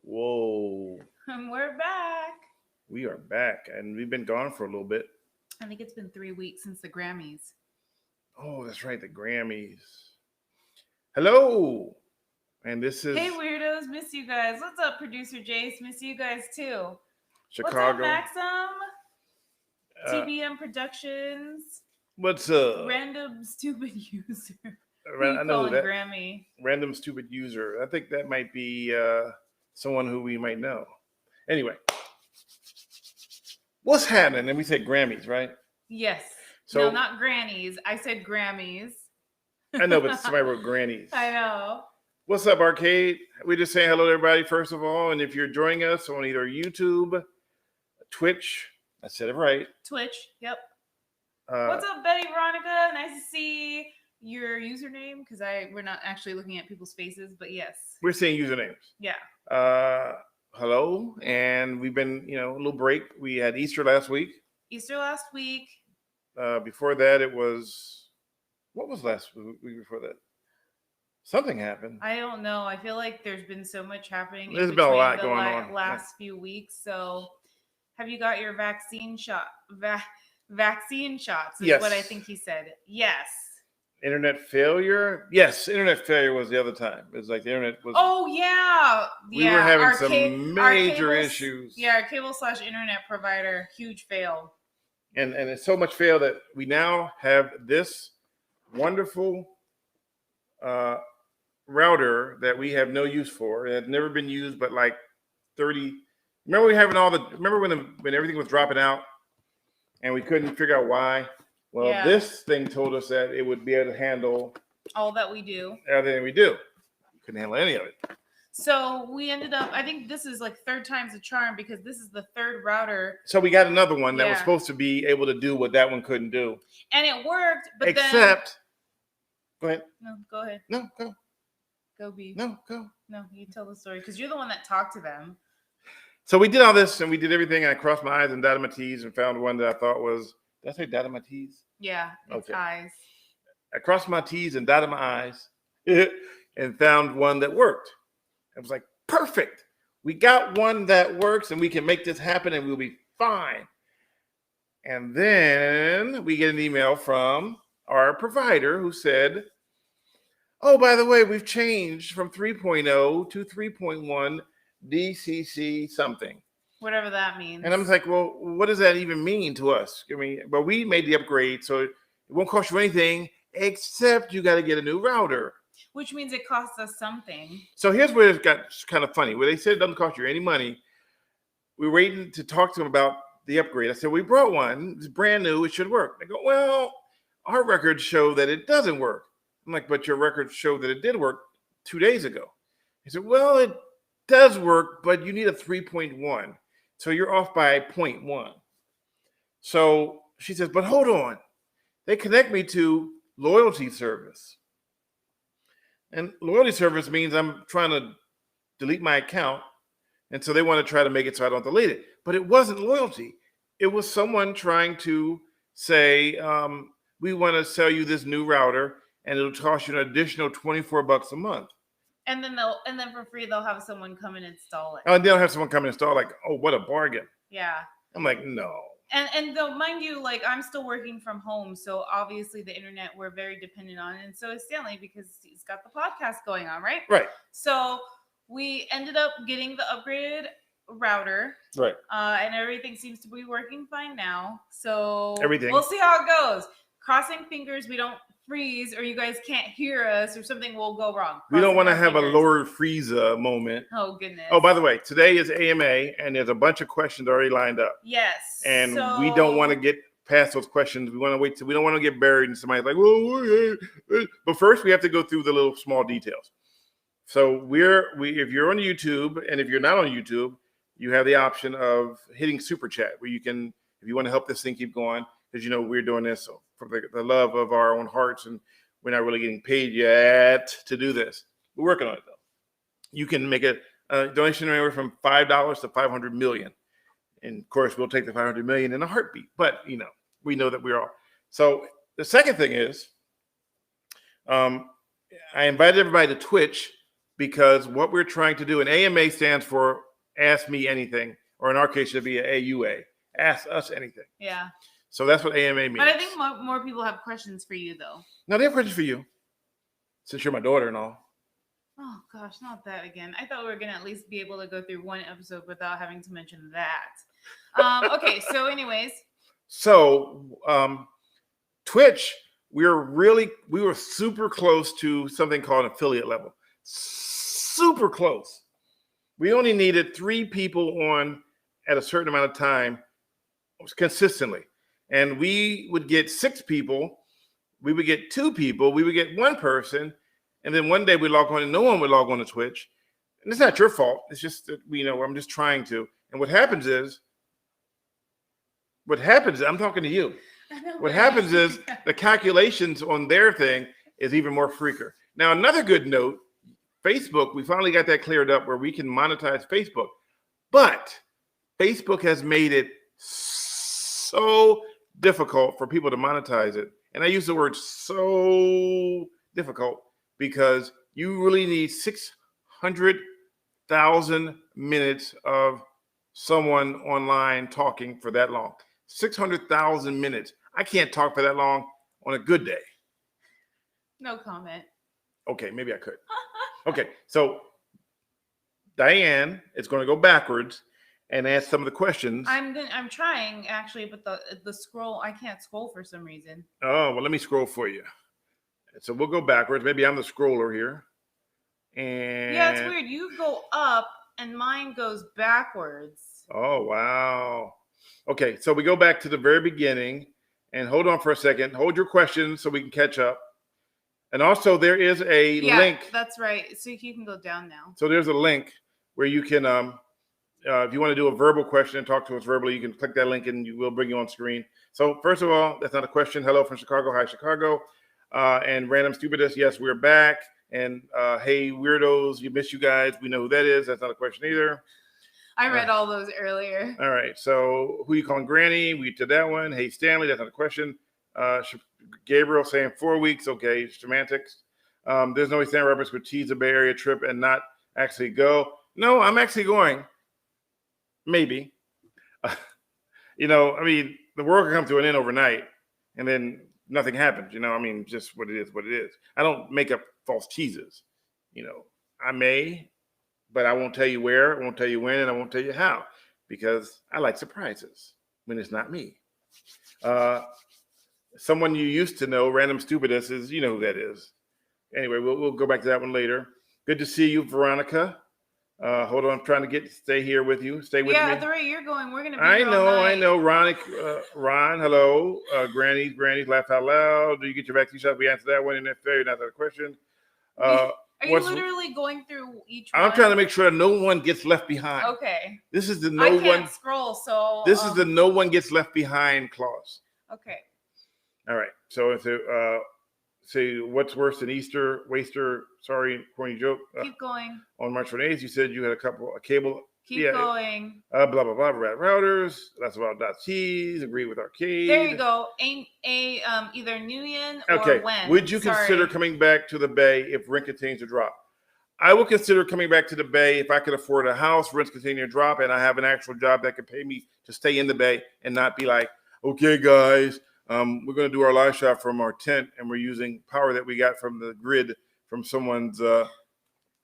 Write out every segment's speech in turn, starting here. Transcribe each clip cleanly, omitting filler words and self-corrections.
Whoa. And we're back. We are back, and we've been gone for a little bit. I think it's been 3 weeks since the Grammys. Oh, that's right, the Grammys. Hello. And this is Hey, weirdos. Miss you guys. What's up, producer Jace? Miss you guys too. What's up, Chicago. Maxim? Uh, TBM Productions. what's up? Random stupid user. Who I you know calling that Grammy? random stupid user. I think that might be someone who we might know. Anyway, what's happening? And we said Grammys, right? Yes. So No, not grannies. I said Grammys. I know, but somebody wrote Grannies. I know. What's up, Arcade? We just saying hello to everybody, first of all. And if you're joining us on either YouTube, Twitch, I said it right. Twitch. Yep. What's up, Betty Veronica? Nice to see your username because we're not actually looking at people's faces, but yes. We're saying usernames. Yeah. Hello. And we've been, a little break. We had Easter last week. Easter last week. Before that, it was, what was last week before that? Something happened. I don't know. I feel like there's been so much happening. There's been a lot going on last few weeks. So, have you got your vaccine shot? Vaccine shots is yes. What I think he said. Yes. Internet failure? Yes, internet failure was the other time. It was like the internet was. Oh yeah, we were having some major issues. Yeah, our cable/internet provider, huge fail. And it's so much fail that we now have this wonderful router that we have no use for. It had never been used, but like 30. Remember Remember when everything was dropping out, and we couldn't figure out why. Well, yeah. This thing told us that it would be able to handle all that we do. Everything we do. Couldn't handle any of it. So we ended up, I think this is like third time's a charm because this is the third router. So we got another one that was supposed to be able to do what that one couldn't do. And it worked, but Except, go ahead. No, go ahead. No, go. Go, B. No, go. No, you tell the story because you're the one that talked to them. So we did all this and we did everything. And I crossed my I's and dotted my T's and found one that I thought was, did I say dotted my T's? Yeah, it's eyes. I crossed my T's and dotted my I's and found one that worked. I was like, perfect. We got one that works and we can make this happen and we'll be fine. And then we get an email from our provider who said, oh, by the way, we've changed from 3.0 to 3.1 DCC something. Whatever that means. And I'm like, well, what does that even mean to us? I mean, but we made the upgrade, so it won't cost you anything except you got to get a new router. Which means it costs us something. So here's where it got kind of funny. Where they said it doesn't cost you any money. We were waiting to talk to them about the upgrade. I said, we brought one. It's brand new. It should work. They go, well, our records show that it doesn't work. I'm like, but your records show that it did work 2 days ago. He said, well, it does work, but you need a 3.1. So you're off by 0.1. So she says, but hold on. They connect me to loyalty service. And loyalty service means I'm trying to delete my account. And so they want to try to make it so I don't delete it. But it wasn't loyalty. It was someone trying to say, we want to sell you this new router and it'll cost you an additional $24 a month. And then for free they'll have someone come and install it. Oh, and they'll have someone come and install, like, oh, what a bargain. Yeah. I'm like, no. And though, mind you, like I'm still working from home, so obviously the internet we're very dependent on, and so is Stanley because he's got the podcast going on, right? Right. So we ended up getting the upgraded router, right? And everything seems to be working fine now. So everything. We'll see how it goes. Crossing fingers, we don't freeze or you guys can't hear us or something will go wrong. We don't want to have a Lord Frieza moment. Oh, goodness. Oh, by the way, today is AMA and there's a bunch of questions already lined up. Yes. And we don't want to get past those questions. We want to wait till we don't want to get buried in somebody's like, whoa. But first we have to go through the little small details. So if you're on YouTube and if you're not on YouTube, you have the option of hitting super chat where you can, if you want to help this thing keep going, because we're doing this for the love of our own hearts, and we're not really getting paid yet to do this. We're working on it though. You can make a donation anywhere from $5 to $500 million, and of course we'll take the $500 million in a heartbeat. But we know that we're all. So the second thing is, I invited everybody to Twitch because what we're trying to do, and AMA stands for Ask Me Anything, or in our case, it should be AUA, Ask Us Anything. Yeah. So that's what AMA means. But I think more people have questions for you, though. No, they have questions for you, since you're my daughter and all. Oh, gosh, not that again. I thought we were going to at least be able to go through one episode without having to mention that. Okay, so anyways. So Twitch, we were super close to something called affiliate level. Super close. We only needed 3 people on at a certain amount of time consistently. And we would get 6 people, we would get 2 people, we would get 1 person, and then one day we log on and no one would log on to Twitch. And it's not your fault. It's just that I'm just trying to. And what happens is, I'm talking to you. What happens is the calculations on their thing is even more freaker. Now, another good note, Facebook, we finally got that cleared up where we can monetize Facebook. But Facebook has made it so difficult for people to monetize it. And I use the word so difficult because you really need 600,000 minutes of someone online talking for that long. 600,000 minutes. I can't talk for that long on a good day. No comment. Okay, maybe I could. Okay, so Diane is going to go backwards and ask some of the questions. I'm trying actually, but the scroll, I can't scroll for some reason. Oh, well, let me scroll for you. So we'll go backwards. Maybe I'm the scroller here. And yeah, it's weird. You go up and mine goes backwards. Oh, wow. Okay, so we go back to the very beginning and hold on for a second. Hold your questions so we can catch up. And also there is a link. That's right. So you can go down now. So there's a link where you can, if you want to do a verbal question and talk to us verbally, you can click that link and we'll bring you on screen. So first of all, that's not a question. Hello from Chicago. Hi, Chicago. And Random Stupidest. Yes, we're back. And hey, weirdos, you miss you guys. We know who that is. That's not a question either. I read all those earlier. All right. So who you calling Granny? We did that one. Hey, Stanley. That's not a question. Gabriel saying 4 weeks. Okay. Semantics. There's no way Stan Roberts would tease a Bay Area trip and not actually go. No, I'm actually going. Maybe. I mean, the world can come to an end overnight and then nothing happens. Just what it is, what it is. I don't make up false teases. I may, but I won't tell you where, I won't tell you when, and I won't tell you how, because I like surprises when it's not me. Someone you used to know, Random Stupidest, is, you know who that is. Anyway, we'll go back to that one later. Good to see you, Veronica. Hold on, I'm trying to stay here with you. Stay with me. Yeah, the way you're going, we're gonna be I here all night. I know. Ron, hello. Granny's laugh out loud. Do you get your vaccine shot? We answered that one in that failure, not that question. Are you literally going through each one? I'm trying to make sure that no one gets left behind. Okay. This is the I can't scroll, so this is the no one gets left behind clause. Okay. All right. So if say what's worse than Easter, waster, sorry, corny joke. Keep going. On March 28th, you said you had a cable. Keep going. Blah, blah, blah, rat routers. That's about .t's. Agree with arcade. There you go. Either Nguyen okay. or when. Would you consider coming back to the Bay if rent continues to drop? I will consider coming back to the Bay if I could afford a house, rents continue to drop, and I have an actual job that could pay me to stay in the Bay and not be like, okay, guys, we're going to do our live shot from our tent, and we're using power that we got from the grid from someone's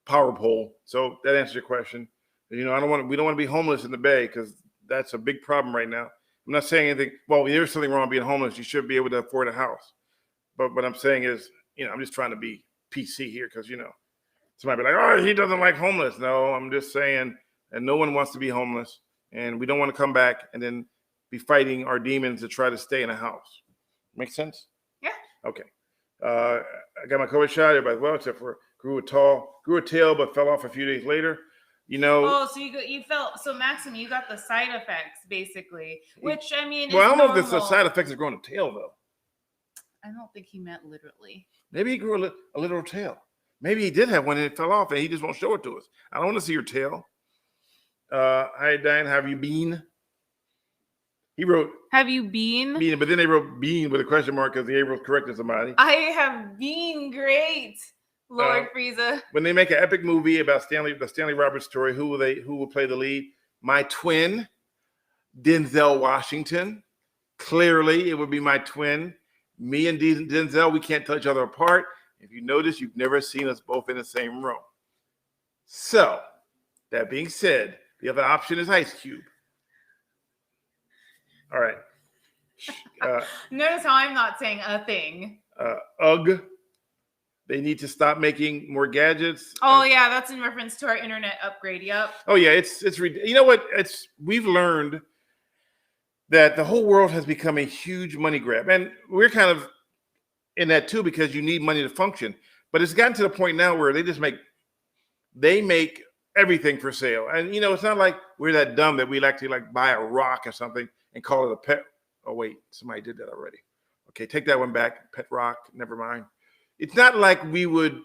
power pole. So that answers your question. We don't want to be homeless in the Bay because that's a big problem right now. I'm not saying anything. Well, there's something wrong with being homeless. You should be able to afford a house. But what I'm saying is, I'm just trying to be PC here because, somebody be like, oh, he doesn't like homeless. No, I'm just saying, and no one wants to be homeless. And we don't want to come back and then be fighting our demons to try to stay in a house. Make sense? Yeah. Okay. I got my COVID shot. Everybody's well, except for grew a tail, but fell off a few days later. Oh, so you felt so, Maxim. You got the side effects basically, which I mean. Well, I don't know normal. if the side effects of growing a tail though. I don't think he meant literally. Maybe he grew a literal tail. Maybe he did have one and it fell off, and he just won't show it to us. I don't want to see your tail. Hi, Diane. How have you been? He wrote, have you been? But then they wrote bean with a question mark because Gabriel's correcting somebody. I have been great. Lord Frieza. When they make an epic movie about the Stanley Roberts story, who will play the lead? My twin, Denzel Washington. Clearly, it would be my twin. Me and Denzel, we can't tell each other apart. If you notice, you've never seen us both in the same room. So, that being said, the other option is Ice Cube. All right. Notice how I'm not saying a thing. UGG. They need to stop making more gadgets. Oh yeah, that's in reference to our internet upgrade. Yep. Oh yeah, it's you know what? We've learned that the whole world has become a huge money grab, and we're kind of in that too because you need money to function. But it's gotten to the point now where they make everything for sale, and it's not like we're that dumb that we'd actually buy a rock or something and call it a pet. Oh wait, somebody did that already. Okay, take that one back. Pet rock. Never mind. It's not like we would,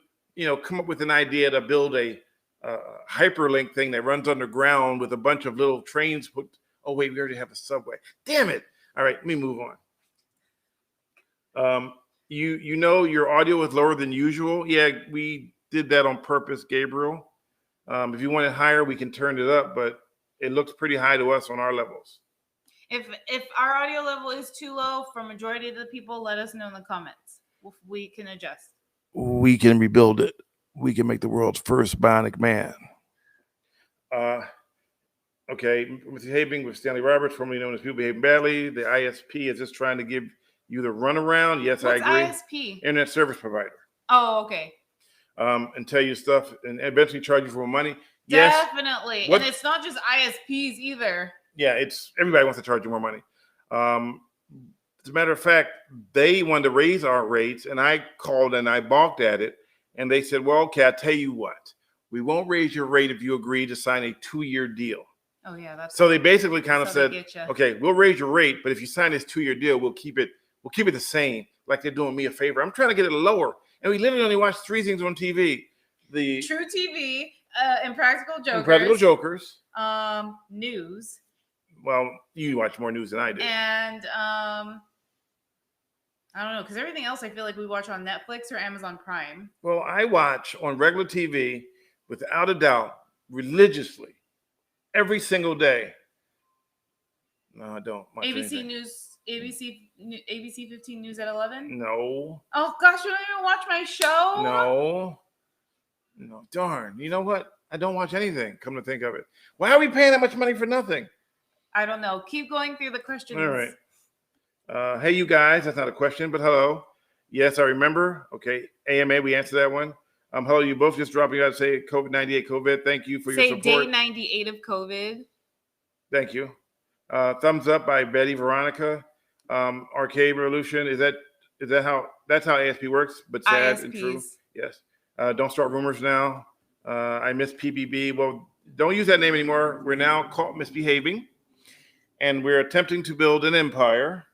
come up with an idea to build a hyperlink thing that runs underground with a bunch of little trains. Oh, wait, we already have a subway. Damn it. All right, let me move on. Your audio is lower than usual. Yeah, we did that on purpose, Gabriel. If you want it higher, we can turn it up, but it looks pretty high to us on our levels. If our audio level is too low for majority of the people, let us know in the comments. We can adjust. We can rebuild it. We can make the world's first bionic man. Okay, misbehaving with Stanley Roberts, formerly known as People Behaving Badly. The ISP is just trying to give you the runaround. Yes, What's I agree. ISP? Internet service provider. Oh, okay. And tell you stuff and eventually charge you for more money. Yes. Definitely. And it's not just ISPs either. Yeah, everybody wants to charge you more money. As a matter of fact, they wanted to raise our rates, and I called and I balked at it. And they said, well, okay, I'll tell you what. We won't raise your rate if you agree to sign a 2-year deal. Oh, yeah. So they basically kind of said, okay, we'll raise your rate, but if you sign this 2-year deal, we'll keep it the same, like they're doing me a favor. I'm trying to get it lower. And we literally only watch 3 things on TV. The True TV, Impractical Jokers. Impractical Jokers. News. Well, you watch more news than I do. And I don't know, because everything else I feel like we watch on Netflix or Amazon Prime. Well, I watch on regular TV, without a doubt, religiously, every single day. No, I don't. ABC News, ABC 15 News at 11? No. Oh, gosh, you don't even watch my show? No, darn. You know what? I don't watch anything, come to think of it. Why are we paying that much money for nothing? I don't know. Keep going through the questions. All right. Hey, you guys. That's not a question, but hello. Yes, I remember. Okay. AMA, we answered that one. Hello, you both just dropping out to say COVID-98 COVID. Thank you for your support. Say day 98 of COVID. Thank you. Thumbs up by Betty Veronica. Arcade Revolution. That's how ASP works, but sad and true. Yes. Don't start rumors now. I miss PBB. Well, don't use that name anymore. We're now caught misbehaving, and we're attempting to build an empire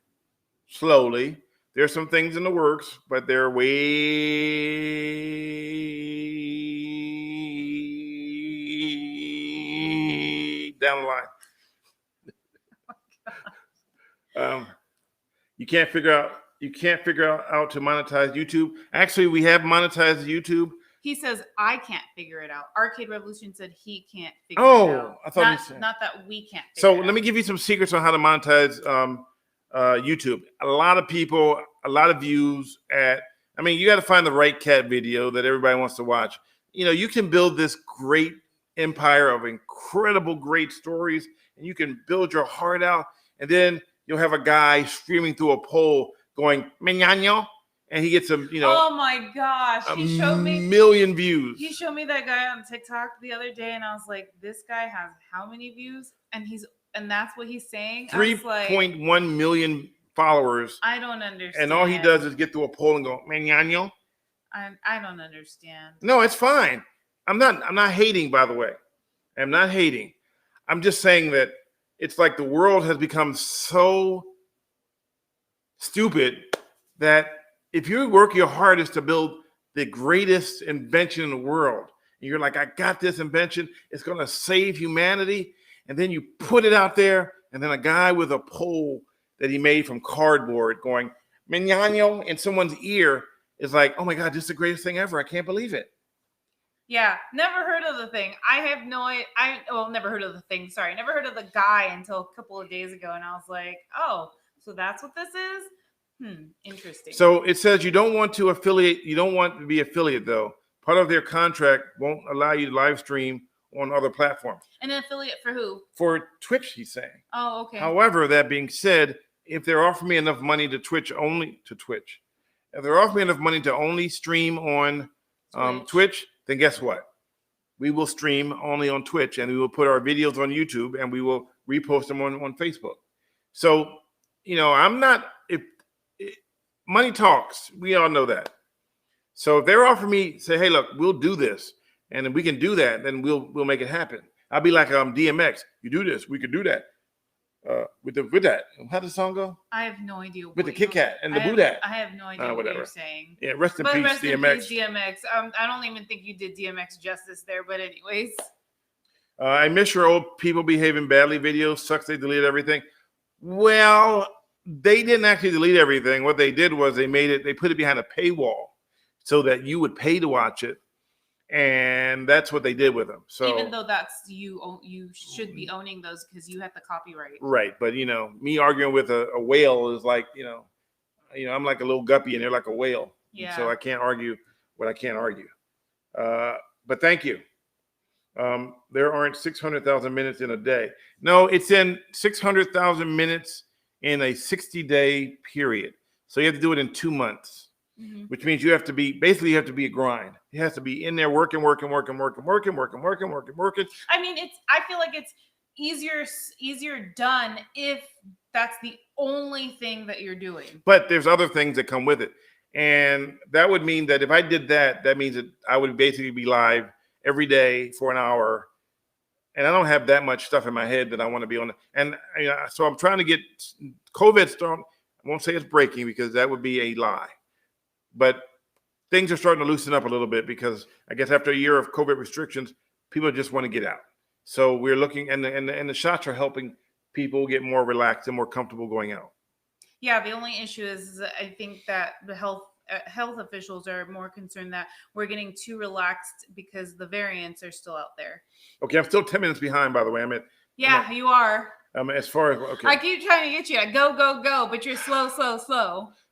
slowly. There's some things in the works, but they're way down the line. You can't figure out how to monetize YouTube. Actually, we have monetized YouTube. He says, I can't figure it out. Arcade Revolution said he can't figure it out. I thought he said. Not that we can't figure it out. So let me give you some secrets on how to monetize YouTube. A lot of people, a lot of views you got to find the right cat video that everybody wants to watch. You can build this great empire of incredible, great stories, and you can build your heart out. And then you'll have a guy screaming through a pole going, Millennial. And he gets oh my gosh. He showed me 1 million views. He showed me that guy on TikTok the other day, and I was like, this guy has how many views? And that's what he's saying. 3.1 million followers. I don't understand. And all he does is get through a poll and go, Millennial. I don't understand. No, it's fine. I'm not hating, by the way. I'm not hating. I'm just saying that it's like the world has become so stupid that if you work your hardest to build the greatest invention in the world, and you're like, I got this invention, it's going to save humanity, and then you put it out there, and then a guy with a pole that he made from cardboard going, Millennial, in someone's ear, it's like, oh my God, this is the greatest thing ever. I can't believe it. Yeah, never heard of the thing. I have no never heard of the thing. Sorry, never heard of the guy until a couple of days ago, and I was like, oh, so that's what this is? Interesting. So it says you don't want to affiliate. You don't want to be affiliate though. Part of their contract won't allow you to live stream on other platforms. An affiliate for who? For Twitch, he's saying. Oh, okay. However, that being said, if they're offering me enough money to Twitch, if they're offering me enough money to only stream on Twitch, then guess what? We will stream only on Twitch, and we will put our videos on YouTube, and we will repost them on Facebook. So, I'm not, if money talks, we all know that. So if they're offering me, say, hey, look, we'll do this, and if we can do that, then we'll make it happen. I'll be like DMX. You do this, we could do that. With that, how does the song go? I have no idea. With the Kit Kat and the Boo-Dat. I have no idea what you're saying. Yeah, rest in peace, DMX. DMX. I don't even think you did DMX justice there, but anyways. I miss your old people behaving badly videos. Sucks they deleted everything. Well, they didn't actually delete everything. What they did was they put it behind a paywall so that you would pay to watch it. And that's what they did with them. So even though that's you should be owning those because you have the copyright. Right. But me arguing with a whale is like, I'm like a little guppy and they're like a whale. Yeah. So I can't argue what I can't argue. But thank you. There aren't 600,000 minutes in a day. No, it's in 600,000 minutes in a 60-day period. So you have to do it in 2 months. Mm-hmm. Which means you have to be a grind. It has to be in there working. I mean, I feel like it's easier done if that's the only thing that you're doing. But there's other things that come with it. And that would mean that if I did that, that means that I would basically be live every day for an hour. And I don't have that much stuff in my head that I want to be on. And so I'm trying to get COVID started. I won't say it's breaking because that would be a lie. But things are starting to loosen up a little bit because I guess after a year of COVID restrictions, people just want to get out. So we're looking, and the shots are helping people get more relaxed and more comfortable going out. Yeah, the only issue is I think that the health officials are more concerned that we're getting too relaxed because the variants are still out there. Okay, I'm still 10 minutes behind, by the way. You are. As far as okay, I keep trying to get you to go, but you're slow.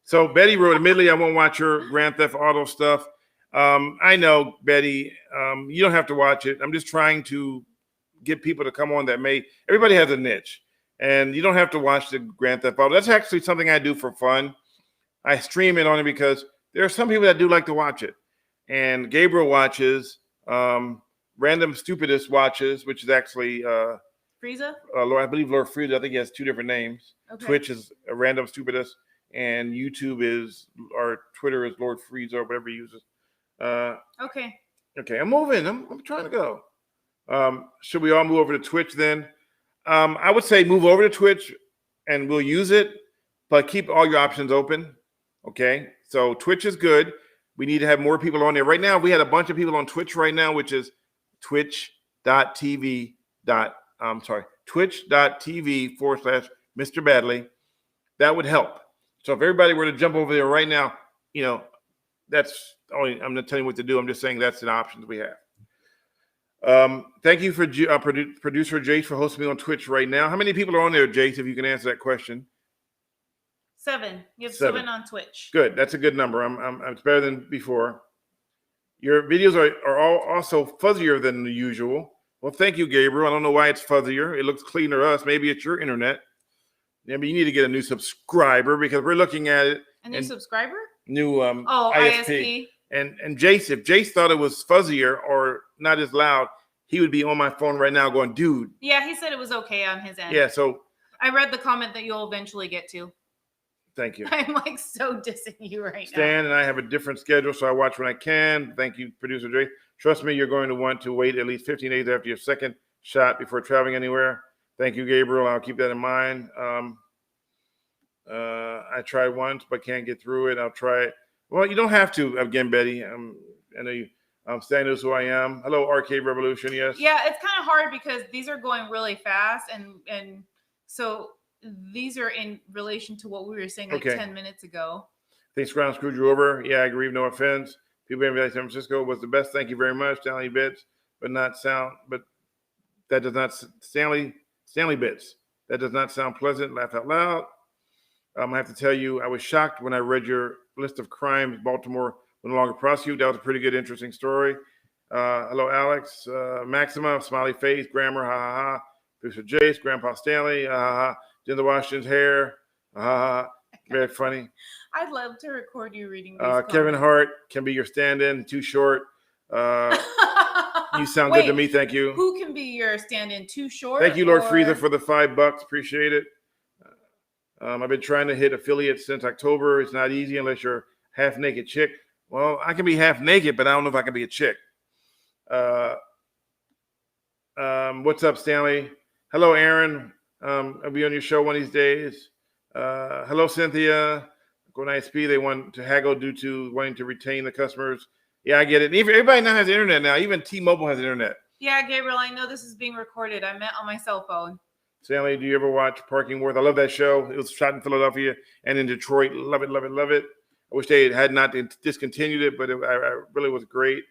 So Betty wrote, admittedly, I won't watch your Grand Theft Auto stuff. I know, Betty, you don't have to watch it. I'm just trying to get people to come on everybody has a niche. And you don't have to watch the Grand Theft Auto. That's actually something I do for fun. I stream it only because there are some people that do like to watch it. And Gabriel watches, Random Stupidest watches, which is actually Frieza? I believe Lord Frieza. I think he has 2 different names. Okay. Twitch is a Random Stupidest. And YouTube or Twitter is Lord Frieza or whatever he uses. Okay, I'm moving. I'm trying to go. Should we all move over to Twitch then? I would say move over to Twitch and we'll use it, but keep all your options open. Okay, so Twitch is good. We need to have more people on there. Right now, we had a bunch of people on Twitch right now, which is twitch.tv. Twitch.tv/Mr. Badley. That would help. So if everybody were to jump over there right now, that's only, I'm not telling you what to do. I'm just saying that's an option that we have. Thank you for producer Jace for hosting me on Twitch right now. How many people are on there, Jace, if you can answer that question? 7. You have 7 on Twitch. Good. That's a good number. It's better than before. Your videos are all also fuzzier than the usual. Well, thank you, Gabriel. I don't know why it's fuzzier. It looks cleaner to us. Maybe it's your internet. Maybe you need to get a new subscriber because we're looking at it. A new subscriber? New ISP. And Jace, if Jace thought it was fuzzier or not as loud, he would be on my phone right now going, dude. Yeah, he said it was okay on his end. Yeah, so. I read the comment that you'll eventually get to. Thank you. I'm like so dissing you right now. Stan and I have a different schedule, so I watch when I can. Thank you, producer Jace. Trust me, you're going to want to wait at least 15 days after your second shot before traveling anywhere. Thank you, Gabriel. I'll keep that in mind. I tried once, but can't get through it. I'll try it. Well, you don't have to. Again, Betty. I know you. Stan knows who I am. Hello, Arcade Revolution. Yes. Yeah, it's kind of hard because these are going really fast, and so these are in relation to what we were saying like 10 minutes ago. Think Ground screwed you over? Yeah, I agree. No offense. People in San Francisco was the best. Thank you very much. Stanley Bits, but not sound. But that does not Stanley Bits. That does not sound pleasant. Laugh out loud. I have to tell you, I was shocked when I read your list of crimes Baltimore will no longer prosecute. That was a pretty good, interesting story. Hello, Alex. Maxima, smiley face, grammar, ha ha ha. Producer Jace, Grandpa Stanley, ha ha ha. Denzel Washington's hair, ha ha ha. Very funny. I'd love to record you reading these Kevin Hart can be your stand-in. Too short. You sound good to me. Thank you. Who can be your stand-in? Too short? Thank you, Lord Frieza, for the $5. Appreciate it. I've been trying to hit affiliates since October. It's not easy unless you're half-naked chick. Well, I can be half-naked, but I don't know if I can be a chick. What's up, Stanley? Hello, Aaron. I'll be on your show one of these days. Hello, Cynthia. Go nice P. They want to haggle due to wanting to retain the customers. Yeah, I get it. Everybody now has internet now. Even T-Mobile has internet. Yeah, Gabriel, I know this is being recorded. I meant on my cell phone. Stanley, do you ever watch Parking Worth? I love that show. It was shot in Philadelphia and in Detroit. Love it, love it, love it. I wish they had not discontinued it, but I really was great.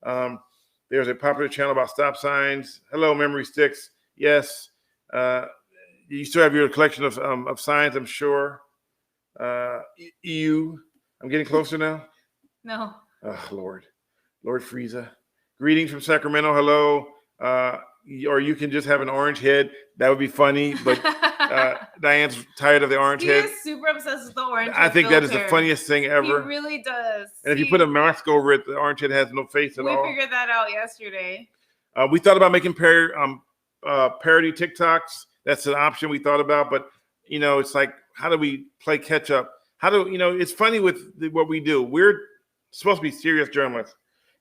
There's a popular channel about stop signs. Hello, Memory Sticks. Yes. You still have your collection of signs, I'm sure. EU. I'm getting closer now. No. Oh, Lord Frieza. Greetings from Sacramento. Hello. Or you can just have an orange head. That would be funny. But Diane's tired of the orange head. He is super obsessed with the orange I think filter. That is the funniest thing ever. He really does. And if you put a mask over it, the orange head has no face at all. We figured that out yesterday. We thought about making parody TikToks. That's an option we thought about. But, it's like, how do we play catch up? It's funny with what we do. We're supposed to be serious journalists.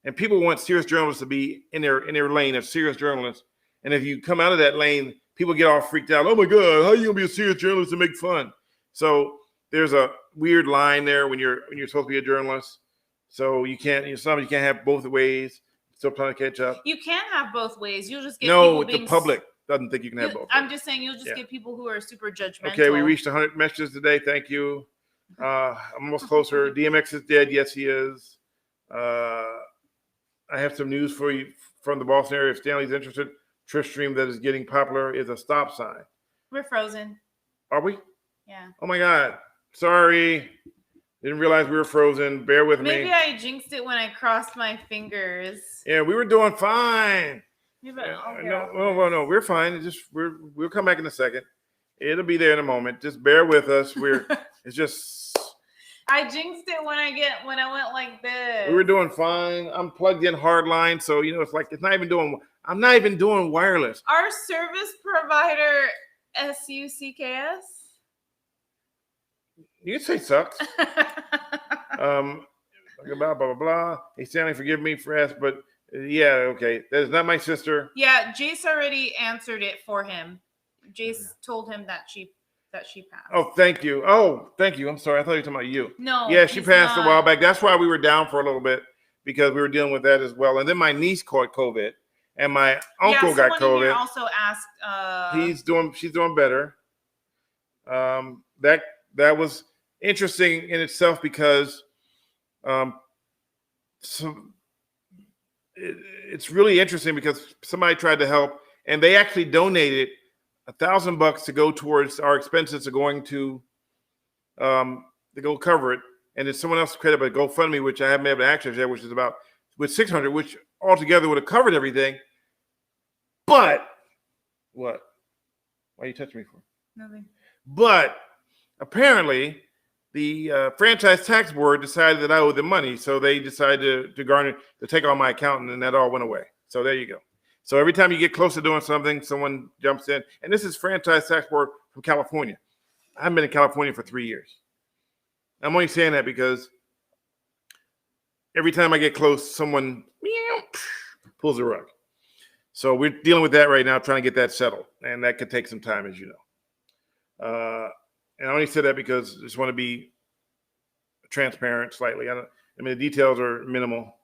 And people want serious journalists to be in their lane of serious journalists. And if you come out of that lane, people get all freaked out. Oh my God, how are you gonna be a serious journalist and make fun? So there's a weird line there when you're supposed to be a journalist. So you can't have both ways. Still trying to catch up. You can have both ways. You'll just get people the public doesn't think you can have both. I'm just saying you'll just get people who are super judgmental. Okay, we reached 100 messages today. Thank you. I'm almost closer. DMX is dead. Yes, he is. I have some news for you from the Boston area. If Stanley's interested, Trish stream that is getting popular is a stop sign. We're frozen. Are we? Yeah. Oh my God. Sorry. Didn't realize we were frozen. Bear with me. Maybe I jinxed it when I crossed my fingers. Yeah, we were doing fine. Yeah, but No, we're fine. We'll come back in a second. It'll be there in a moment. Just bear with us. It's just. I jinxed it when I went like this. We were doing fine. I'm plugged in hardline, so I'm not even doing wireless. Our service provider SUCKS. You can say sucks. Blah blah blah blah. Hey Stanley, forgive me for asking, but yeah, okay. That is not my sister. Yeah, Jace already answered it for him. Jace told him that she passed. Oh, thank you. I'm sorry. I thought you were talking about you. No. Yeah, she passed a while back. That's why we were down for a little bit, because we were dealing with that as well. And then my niece caught COVID, and my uncle got COVID. Here also asked. She's doing better. That was interesting in itself because, it's really interesting because somebody tried to help, and they actually donated $1,000 to go towards our expenses are going to go cover it. And it's someone else's credit, but GoFundMe, which I haven't been able to access yet, which is about with 600, which altogether would have covered everything. But what? Why are you touching me for? Nothing. But apparently the franchise tax board decided that I owed them money. So they decided to take on my account, and that all went away. So there you go. So every time you get close to doing something, someone jumps in. And this is franchise tax board from California. I haven't been in California for 3 years. I'm only saying that because every time I get close, someone pulls the rug. So we're dealing with that right now, trying to get that settled. And that could take some time, as you know. And I only say that because I just want to be transparent slightly. The details are minimal.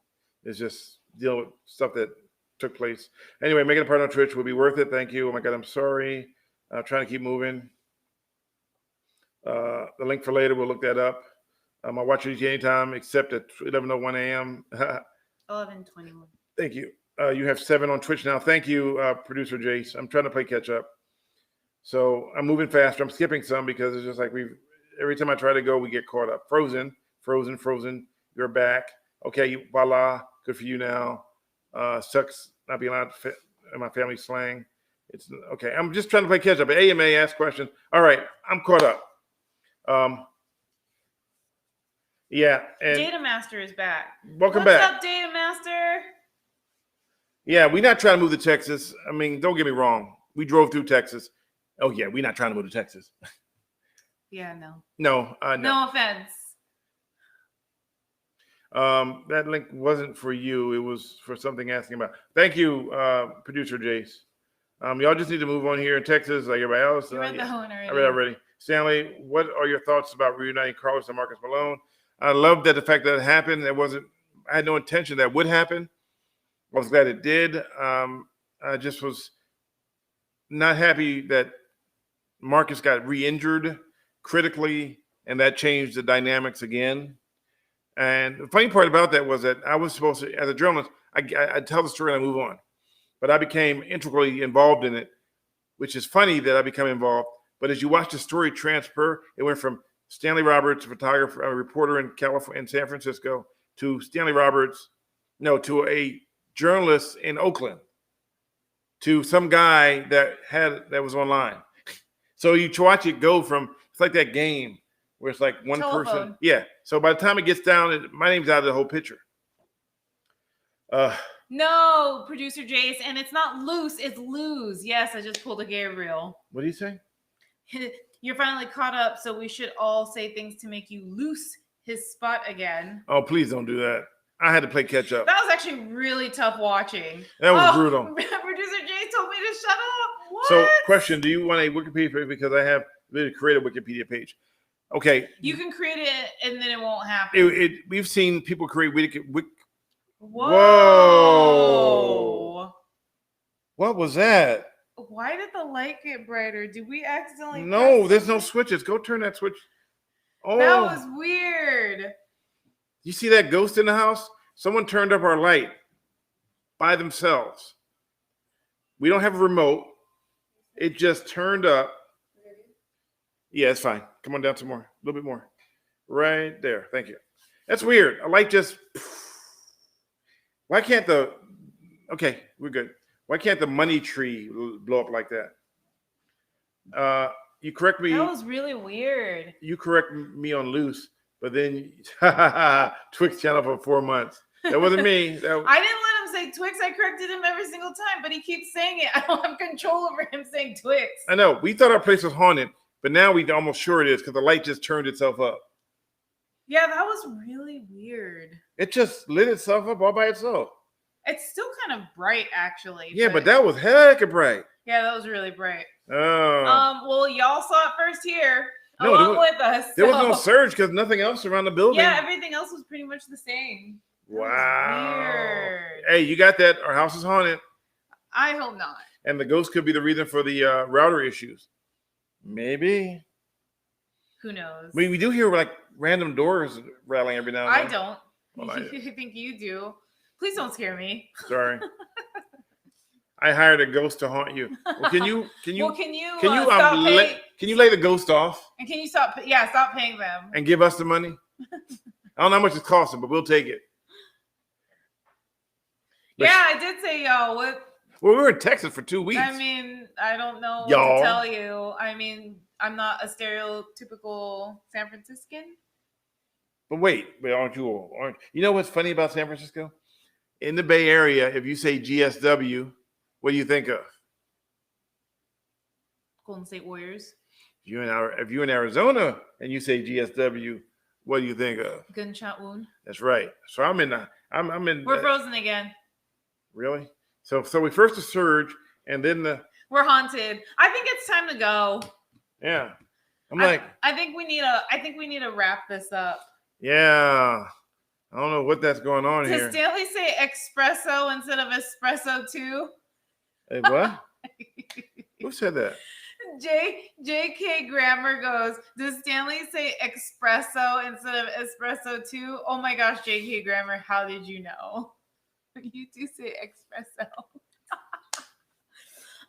It's just dealing with stuff that took place. Anyway, making a part on Twitch will be worth it. Thank you. Oh my God, I'm sorry. Trying to keep moving. The link for later, we'll look that up. I watch it anytime except at 11:01 a.m. 11:21. Thank you. You have 7 on Twitch now. Thank you, producer Jace. I'm trying to play catch up. So I'm moving faster. I'm skipping some because it's just like every time I try to go, we get caught up. Frozen. You're back. Okay, voila. Good for you now. Sucks not being allowed to in my family slang. It's okay. I'm just trying to play catch up. AMA ask questions. All right, I'm caught up. Yeah. And Data Master is back. Welcome back. What's up, Data Master? Yeah, we're not trying to move to Texas. I mean, don't get me wrong. We drove through Texas. Oh yeah, we're not trying to move to Texas. Yeah, no. No. No offense. That link wasn't for you. It was for something asking about. Thank you, producer Jace. Y'all just need to move on here in Texas, like everybody else. You read that one already. I read already. Stanley, what are your thoughts about reuniting Carlos and Marcus Malone? I love that the fact that it happened. I had no intention that would happen. I was glad it did. I just was not happy that Marcus got re-injured critically, and that changed the dynamics again. And the funny part about that was that I was supposed to, as a journalist, I tell the story and I move on. But I became integrally involved in it, which is funny that I become involved. But as you watch the story transfer, it went from Stanley Roberts, a photographer, a reporter in California, in San Francisco, to to a journalist in Oakland, to some guy that was online. So you watch it go from, it's like that game where it's like one person. Yeah. So by the time it gets down, my name's out of the whole picture. No, producer Jace, and it's not loose, it's lose. Yes, I just pulled a Gabriel. What do you say? You're finally caught up, so we should all say things to make you loose his spot again. Oh, please don't do that. I had to play catch up. That was actually really tough watching. That was brutal. Producer Jace told me to shut up. What? So, question, do you want a Wikipedia page? Because I have to create a Wikipedia page. Okay. You can create it, and then it won't happen. We've seen people create Whoa. What was that? Why did the light get brighter? Did we accidentally? No, there's no switches. Go turn that switch. Oh, that was weird. You see that ghost in the house? Someone turned up our light by themselves. We don't have a remote. It just turned up. Yeah, it's fine. Come on down some more. A little bit more. Right there. Thank you. That's weird. A light just. Why can't okay, we're good. Why can't the money tree blow up like that? You correct me. That was really weird. You correct me on loose, but then Twix channel for 4 months. That wasn't me. I didn't let him say Twix. I corrected him every single time, but he keeps saying it. I don't have control over him saying Twix. I know. We thought our place was haunted, but now we're almost sure it is because the light just turned itself up. Yeah, that was really weird. It just lit itself up all by itself. It's still kind of bright, actually. Yeah, but that was heck of bright. Yeah, that was really bright. Oh. Well, y'all saw it first here, with us. There was no surge because nothing else around the building. Yeah, everything else was pretty much the same. Wow. Weird. Hey, you got that? Our house is haunted. I hope not. And the ghost could be the reason for the router issues. Maybe. Who knows? We do hear like random doors rattling every now and then. I don't. Well, I think you do. Please don't scare me. Sorry. I hired a ghost to haunt you. Well, can you lay the ghost off? And can you stop paying them and give us the money? I don't know how much it's costing, but we'll take it. But yeah, I did say y'all. What? Well, we were in Texas for 2 weeks. I mean, I don't know what to tell you. I mean, I'm not a stereotypical San Franciscan. But wait, aren't you? You know what's funny about San Francisco? In the Bay Area, if you say GSW, what do you think of? Golden State Warriors. If you're in Arizona and you say GSW, what do you think of? Gunshot wound. That's right. So I'm in. We're frozen again. Really? So we first the surge, and then we're haunted. I think it's time to go. Yeah. I think we need to wrap this up. Yeah. I don't know what that's going on here. Does Stanley say espresso instead of espresso too? Hey, what? Who said that? JK Grammar goes, does Stanley say espresso instead of espresso too? Oh my gosh, JK Grammar, how did you know? You do say espresso.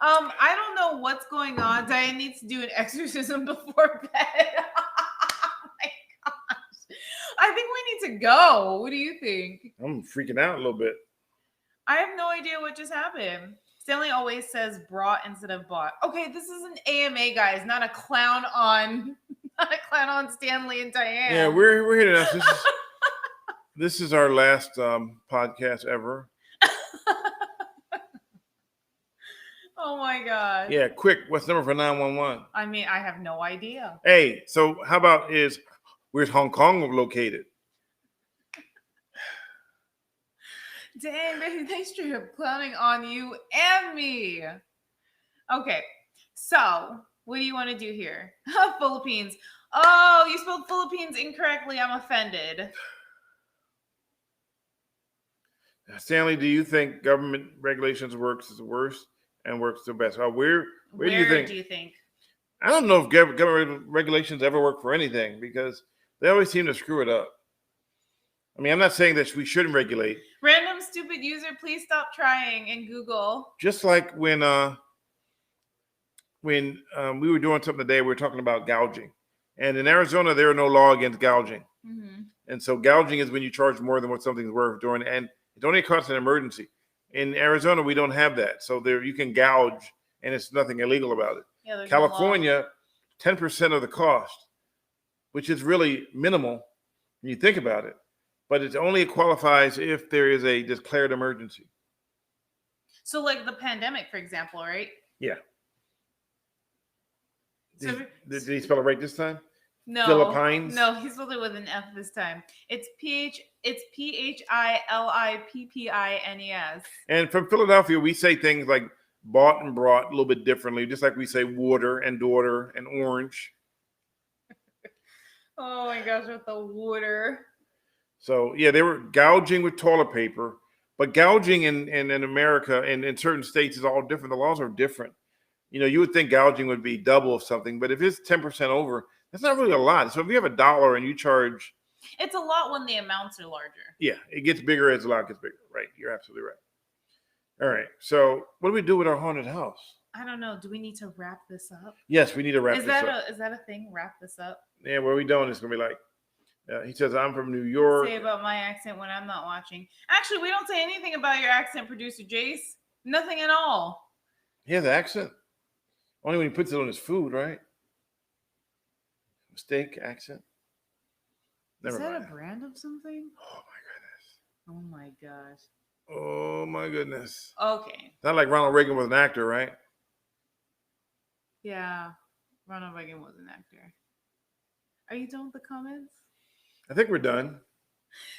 I don't know what's going on. Diane needs to do an exorcism before bed. Oh my gosh. I think we need to go. What do you think? I'm freaking out a little bit. I have no idea what just happened. Stanley always says brought instead of bought. Okay, this is an AMA, guys, not a clown on Stanley and Diane. Yeah, we're hitting us. This is our last podcast ever. Oh my god. Yeah, quick. What's the number for 911? I mean, I have no idea. Hey, so how about where's Hong Kong located? Dang, baby, they straight up clowning on you and me. Okay, so what do you want to do here? Philippines. Oh, you spelled Philippines incorrectly. I'm offended. Stanley, do you think government regulations works the worst and works the best? Where do you think? I don't know if government regulations ever work for anything because they always seem to screw it up. I mean, I'm not saying that we shouldn't regulate. Random stupid user, please stop trying in Google. Just like when we were doing something today, we were talking about gouging. And in Arizona, there are no law against gouging. Mm-hmm. And so gouging is when you charge more than what something's worth during, and it only costs an emergency. In Arizona, we don't have that. So there you can gouge and it's nothing illegal about it. Yeah, California, 10% of the cost, which is really minimal when you think about it. But it only qualifies if there is a declared emergency. So like the pandemic, for example, right? Yeah. So, did he spell it right this time? No. Philippines? No, he spelled it with an F this time. It's PHILIPPINES. And from Philadelphia, we say things like bought and brought a little bit differently, just like we say water and daughter and orange. Oh my gosh, with the water. So yeah, they were gouging with toilet paper, but gouging in America and in certain states is all different. The laws are different. You know, you would think gouging would be double of something, but if it's 10% over, that's not really a lot. So if you have $1 and you charge, it's a lot when the amounts are larger. Yeah, it gets bigger as the lot gets bigger. Right, you're absolutely right. All right, so what do we do with our haunted house? I don't know. Do we need to wrap this up? Yes, we need to wrap this up. Is that a thing? Wrap this up? Yeah, what we doing is gonna be like. He says, I'm from New York. Say about my accent when I'm not watching. Actually, we don't say anything about your accent, producer Jace. Nothing at all. He has an accent. Only when he puts it on his food, right? Steak accent. Is that a brand of something? Oh my goodness. Oh my gosh. Oh my goodness. Okay. Not like Ronald Reagan was an actor, right? Yeah. Ronald Reagan was an actor. Are you done with the comments? I think we're done.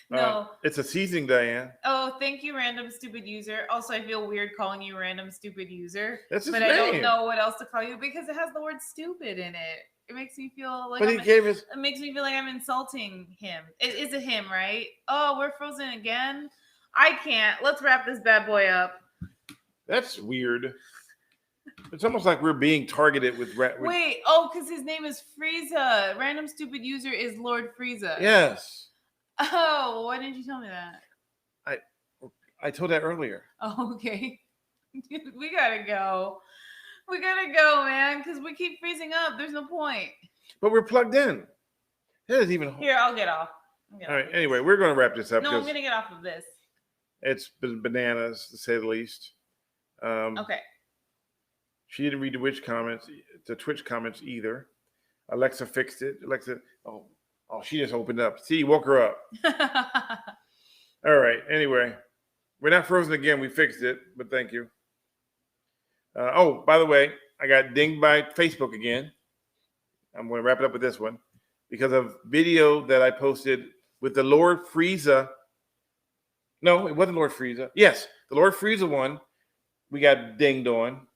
No. It's a seasoning, Diane. Oh, thank you, random stupid user. Also, I feel weird calling you random stupid user. That's his but name. I don't know what else to call you because it has the word stupid in it. It makes me feel like It makes me feel like I'm insulting him. Is it him, right? Oh, we're frozen again? I can't. Let's wrap this bad boy up. That's weird. It's almost like we're being targeted with Wait, oh, because his name is Frieza. Random stupid user is Lord Frieza. Yes. Oh, why didn't you tell me that? I told that earlier. Oh, okay. We gotta go. We gotta go, man, because we keep freezing up. There's no point. But we're plugged in. That is even. Here, I'll get off. All right. Anyway, we're going to wrap this up. No, I'm gonna get off of this. It's been bananas, to say the least. Okay. She didn't read the Twitch comments either. Alexa fixed it. Alexa, oh, she just opened up. See, woke her up. All right. Anyway, we're not frozen again. We fixed it, but thank you. By the way, I got dinged by Facebook again. I'm going to wrap it up with this one because of video that I posted with the Lord Frieza. No, it wasn't Lord Frieza. Yes, the Lord Frieza one we got dinged on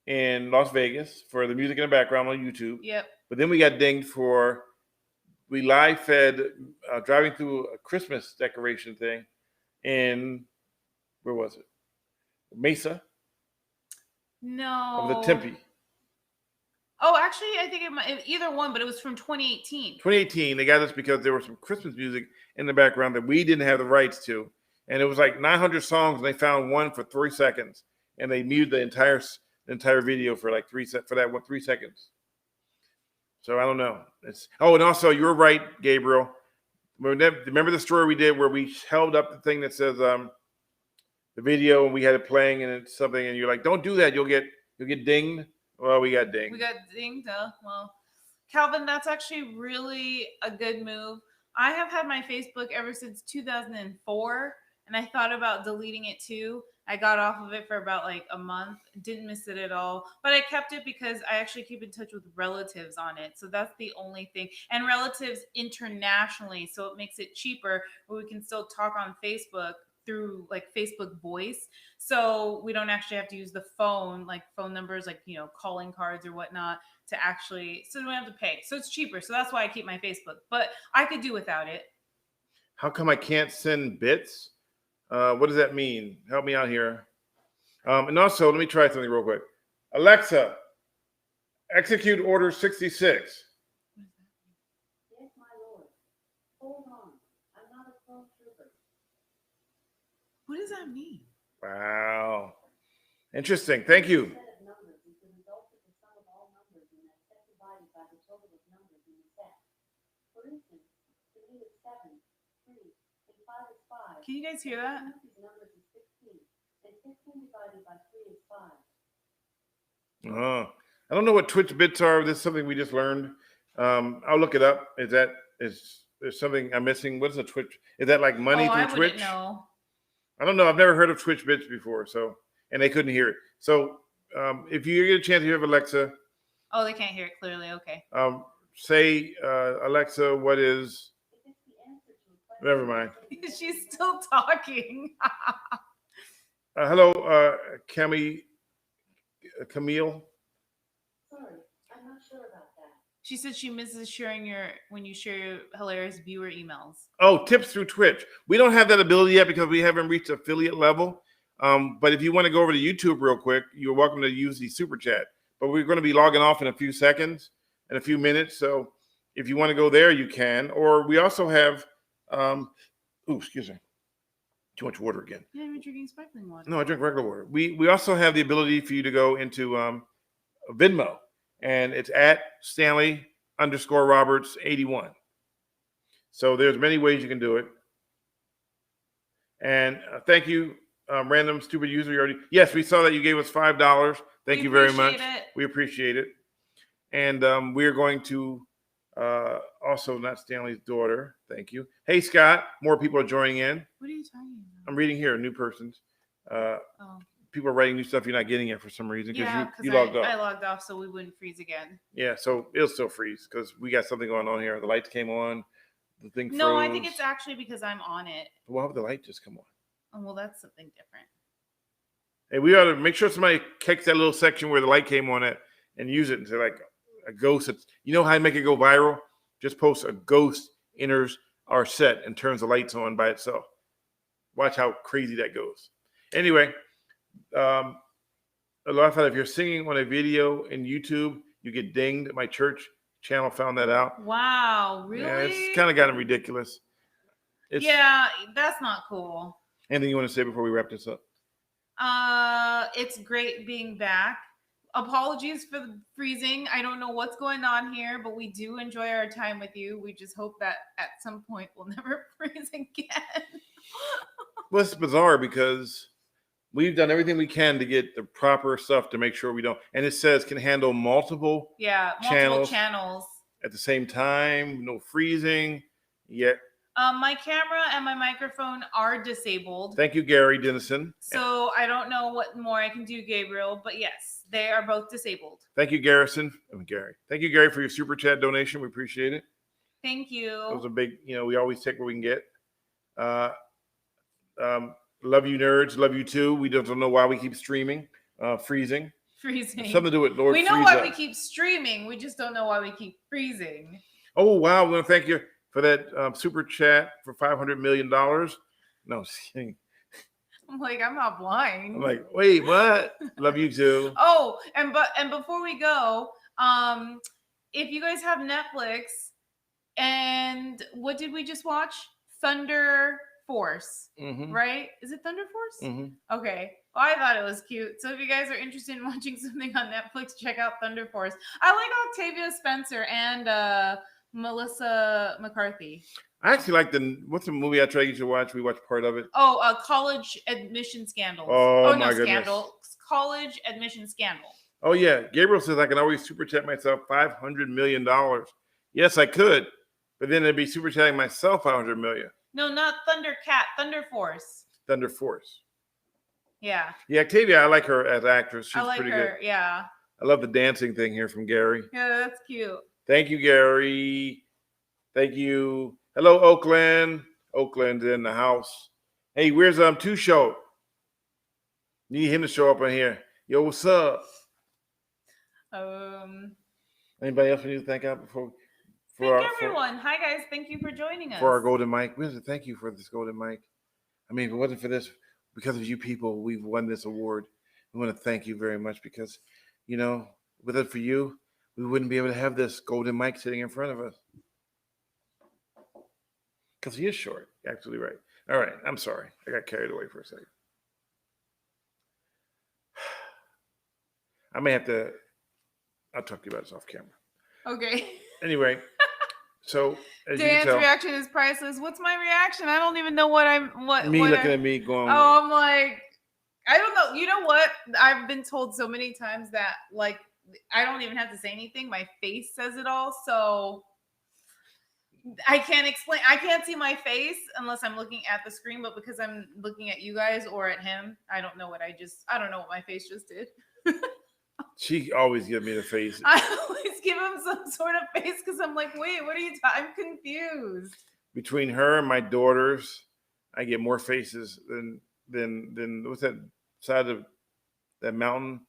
in Las Vegas for the music in the background on YouTube. Yep. But then we got dinged for we live fed driving through a Christmas decoration thing in, where was it? Mesa. No. Of the Tempe. Oh, actually, I think it might either one, but it was from 2018. 2018, they got us because there was some Christmas music in the background that we didn't have the rights to. And it was like 900 songs, and they found one for 3 seconds. And they muted the entire video for like 3 seconds. So I don't know. And also you're right, Gabriel. Remember the story we did where we held up the thing that says the video and we had it playing and it's something and you're like, don't do that, you'll get dinged. Well, we got dinged. We got dinged. Well, Calvin, that's actually really a good move. I have had my Facebook ever since 2004, and I thought about deleting it too. I got off of it for about like a month, didn't miss it at all, but I kept it because I actually keep in touch with relatives on it. So that's the only thing. And relatives internationally, so it makes it cheaper, but we can still talk on Facebook through like Facebook voice. So we don't actually have to use the phone, like phone numbers, like, calling cards or whatnot so we don't have to pay. So it's cheaper. So that's why I keep my Facebook, but I could do without it. How come I can't send bits? What does that mean? Help me out here. And also, let me try something real quick. Alexa, execute order 66. Yes, my lord. Hold on. I'm not a phone trooper. What does that mean? Wow. Interesting. Thank you. Set of numbers is the result of the sum of all numbers in that set divided by the total of numbers in the set. For instance, 3 is 7, 3, and 5 is 5. Can you guys hear that? These numbers is 16, and 16 divided by 3 is 5. I don't know what Twitch bits are. This is something we just learned. I'll look it up. Is there something I'm missing? What is a Twitch? Is that like money through Twitch? No. I don't know. I've never heard of Twitch bits before, and they couldn't hear it. So if you get a chance to hear Alexa. Oh, they can't hear it clearly. Okay. Say, Alexa, what is? Never mind. She's still talking. Hello, Camille. Sorry, I'm not sure about that. She said she misses when you share your hilarious viewer emails. Oh, tips through Twitch. We don't have that ability yet because we haven't reached affiliate level. But if you want to go over to YouTube real quick, you're welcome to use the super chat. But we're going to be logging off in a few seconds, in a few minutes. So if you want to go there, you can. Or we also have, excuse me. Too much water again. Yeah, you're drinking sparkling water. No, I drink regular water. We also have the ability for you to go into Venmo, and it's at Stanley_Roberts81. So there's many ways you can do it. And thank you, random stupid user. Yes, we saw that you gave us $5. Thank you very much. We appreciate it. And we're going to also not Stanley's daughter. Thank you. Hey, Scott. More people are joining in. What are you talking about? I'm reading here, new persons. People are writing new stuff you're not getting it for some reason because you logged off. I logged off so we wouldn't freeze again. Yeah, so it'll still freeze because we got something going on here. The lights came on. The thing froze. No, I think it's actually because I'm on it. Why would the light just come on? Oh, well, that's something different. Hey, we ought to make sure somebody kicks that little section where the light came on it and use it into like a ghost. You know how I make it go viral? Just post a ghost enters our set and turns the lights on by itself. Watch how crazy that goes. Anyway, a lot of if you're singing on a video in YouTube, you get dinged. My church channel found that out. Wow, really? Yeah, it's kind of gotten ridiculous. Yeah, that's not cool. Anything you want to say before we wrap this up? It's great being back. Apologies for the freezing. I don't know what's going on here, but we do enjoy our time with you. We just hope that at some point we'll never freeze again. Well, it's bizarre because we've done everything we can to get the proper stuff to make sure we don't. And it says can handle multiple channels at the same time, no freezing yet. My camera and my microphone are disabled. Thank you, Gary Dennison. So I don't know what more I can do, Gabriel, but yes, they are both disabled. Thank you, Gary. Thank you, Gary, for your super chat donation. We appreciate it. Thank you. It was a big, we always take what we can get. Love you, nerds. Love you too. We don't know why we keep streaming, freezing. Freezing. Something to do with Lord. We know why we keep streaming. We just don't know why we keep freezing. Oh wow! I want to thank you for that super chat for $500 million. No, just kidding. I'm like, I'm not blind. I'm like, wait, what? Love you too. Oh, and before we go, If you guys have Netflix, and what did we just watch? Thunder Force, Mm-hmm. right? Is it Thunder Force? Mm-hmm. Okay. Well, I thought it was cute. So if you guys are interested in watching something on Netflix, check out Thunder Force. I like Octavia Spencer and Melissa McCarthy. I actually like what's the movie I tried to get you to watch? We watched part of it. Oh, college admission scandals. Oh, my no, goodness. scandal. College admission scandal. Oh yeah, Gabriel says I can always super chat myself $500 million. Yes, I could, but then it'd be super chatting myself $500 million. No, not Thundercat. Thunder Force. Thunder Force. Yeah. Yeah, Octavia, I like her as actress. She's I like pretty her. good. Yeah. I love the dancing thing here from Gary. Yeah, that's cute. Thank you, Gary. Thank you. Hello, Oakland. Oakland's in the house. Hey, where's Two Show? Need him to show up in here. Yo, what's up? Anybody else we need to thank out before? Thank everyone. Hi guys, thank you for joining us. For our golden mic. Thank you for this golden mic. I mean, if it wasn't for this, because of you people, we've won this award. We want to thank you very much because, with it for you, we wouldn't be able to have this golden mic sitting in front of us. Because he is short. You're absolutely right. All right. I'm sorry. I got carried away for a second. I may have to. I'll talk to you about this off camera. Okay. Anyway, so as Diane's you can tell, reaction is priceless. What's my reaction? I don't even know what I'm. Looking at me going. Oh, I'm like, I don't know. You know what? I've been told so many times that like I don't even have to say anything. My face says it all. So I can't explain. I can't see my face unless I'm looking at the screen. But because I'm looking at you guys or at him, I don't know what my face just did. She always gives me the face. I always give him some sort of face because I'm like, wait, what are you I'm confused. Between her and my daughters, I get more faces than what's that side of that mountain?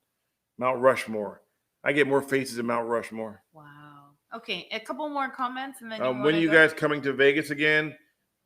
Mount Rushmore. I get more faces than Mount Rushmore. Wow. Okay, a couple more comments and then when are you guys coming to Vegas again?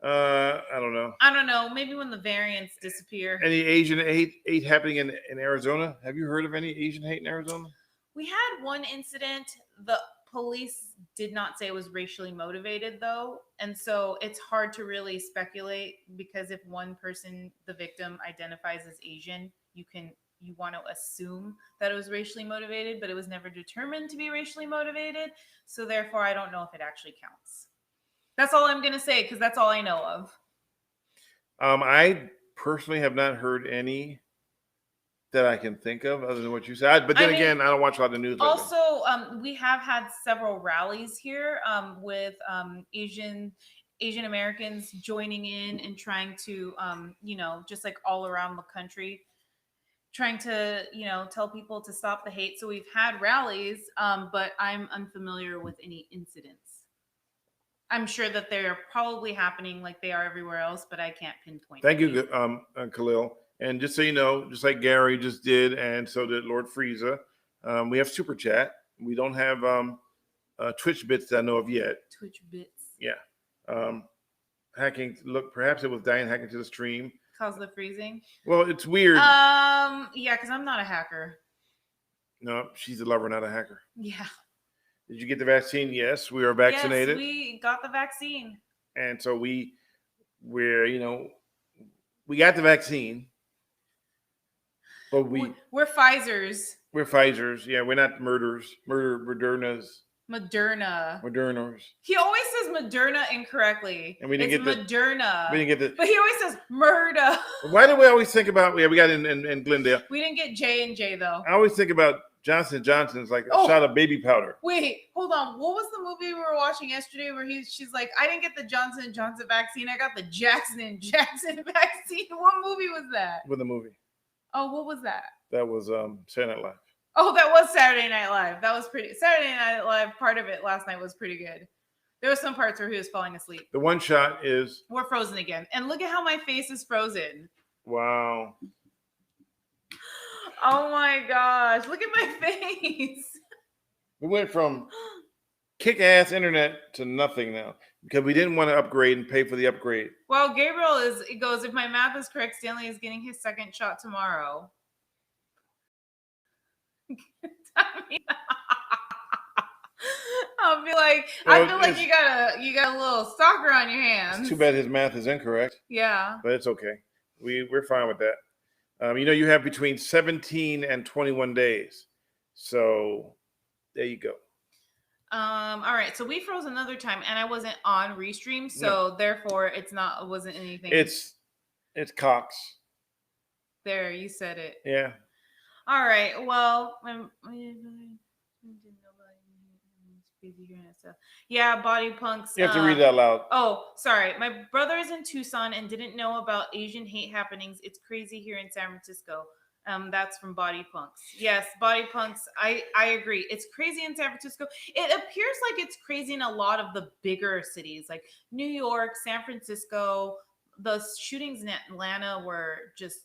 I don't know. I don't know. Maybe when the variants disappear. Any Asian hate happening in Arizona? Have you heard of any Asian hate in Arizona? We had one incident. The police did not say it was racially motivated, though. And so it's hard to really speculate because if one person, the victim, identifies as Asian, you want to assume that it was racially motivated, but it was never determined to be racially motivated. So therefore, I don't know if it actually counts. That's all I'm going to say because that's all I know of. I personally have not heard any that I can think of other than what you said. But then again, I don't watch a lot of news. Also, we have had several rallies here with Asian Americans joining in and trying to, just like all around the country, trying to, tell people to stop the hate. So we've had rallies, but I'm unfamiliar with any incidents. I'm sure that they're probably happening like they are everywhere else, but I can't pinpoint. Thank you, Khalil. And just so you know, just like Gary just did, and so did Lord Frieza, we have Super Chat. We don't have Twitch bits that I know of yet. Twitch bits. Yeah. Hacking. Look, perhaps it was Diane hacking to the stream. Cause the freezing. Well, it's weird. Yeah, because I'm not a hacker. No, she's a lover, not a hacker. Yeah. Did you get the vaccine? Yes, we are vaccinated. Yes, we got the vaccine. And so we got the vaccine, but we're Pfizer's. We're Pfizer's. Yeah, we're not Moderna's. Moderna's. He always says Moderna incorrectly. And we didn't get Moderna. We didn't get But he always says Murda. Why do we always think about? We got in Glendale. We didn't get J&J though. I always think about Johnson & Johnson's like a shot of baby powder. Wait, hold on. What was the movie we were watching yesterday where she's like, I didn't get the Johnson & Johnson vaccine. I got the Jackson & Jackson vaccine. What movie was that? With the movie. Oh, what was that? That was Saturday Night Live. Oh, that was Saturday Night Live. That was pretty. Saturday Night Live, part of it last night was pretty good. There were some parts where he was falling asleep. The one shot is... We're frozen again. And look at how my face is frozen. Wow. Oh my gosh. Look at my face. We went from kick-ass internet to nothing now because we didn't want to upgrade and pay for the upgrade. Well, Gabriel goes, if my math is correct, Stanley is getting his second shot tomorrow. I Well, feel like you got a little stalker on your it's hands. too bad his math is incorrect, Yeah. but it's okay. We're fine with that. You have between 17 and 21 days. So there you go. All right. So we froze another time, and I wasn't on Restream, so therefore it wasn't anything. It's Cox. There, you said it. Yeah. All right. Well, yeah, body punks. You have to read it out loud. Oh, sorry. My brother is in Tucson and didn't know about Asian hate happenings. It's crazy here in San Francisco. That's from Body Punks. Yes, Body Punks. I agree. It's crazy in San Francisco. It appears like it's crazy in a lot of the bigger cities, like New York, San Francisco. The shootings in Atlanta were just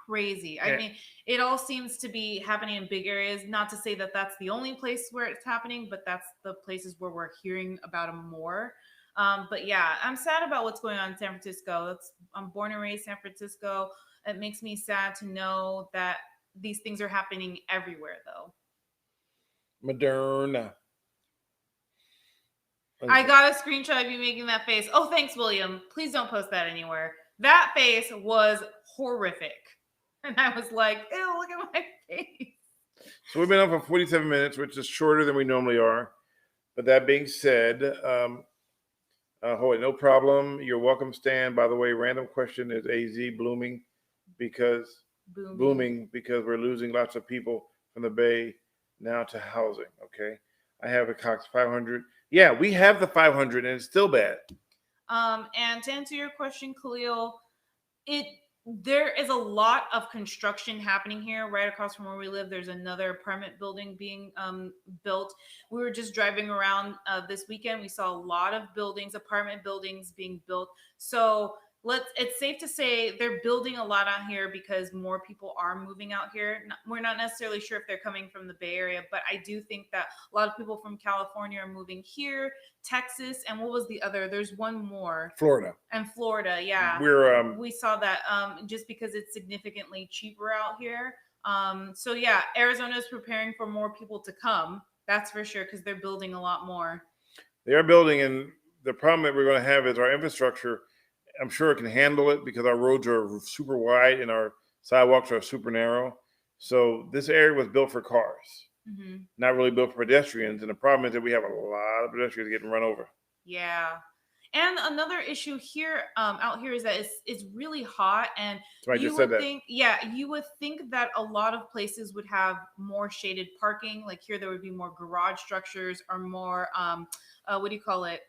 crazy. I mean, it all seems to be happening in big areas. Not to say that that's the only place where it's happening, but that's the places where we're hearing about them more. But yeah, I'm sad about what's going on in San Francisco. I'm born and raised San Francisco. It makes me sad to know that these things are happening everywhere, though. Moderna. I got a screenshot of you making that face. Oh, thanks, William. Please don't post that anywhere. That face was horrific. And I was like, ew, look at my face. So we've been on for 47 minutes, which is shorter than we normally are. But that being said, no problem. You're welcome, Stan. By the way, random question is AZ booming because we're losing lots of people from the Bay now to housing. Okay. I have a Cox 500. Yeah, we have the 500 and it's still bad. And to answer your question, Khalil, there is a lot of construction happening here right across from where we live. There's another apartment building being built. We were just driving around this weekend. We saw a lot of apartment buildings being built. So it's safe to say they're building a lot out here because more people are moving out here. We're not necessarily sure if they're coming from the Bay Area, but I do think that a lot of people from California are moving here, Texas, and what was the other? There's one more. Florida. And Florida, yeah. We saw that just because it's significantly cheaper out here. So yeah, Arizona is preparing for more people to come. That's for sure because they're building a lot more. They are building, and the problem that we're going to have is our infrastructure. I'm sure it can handle it because our roads are super wide and our sidewalks are super narrow. So this area was built for cars, not really built for pedestrians. And the problem is that we have a lot of pedestrians getting run over. Yeah. And another issue here, out here, is that it's really hot, and you would think that a lot of places would have more shaded parking. Like here, there would be more garage structures or more, what do you call it?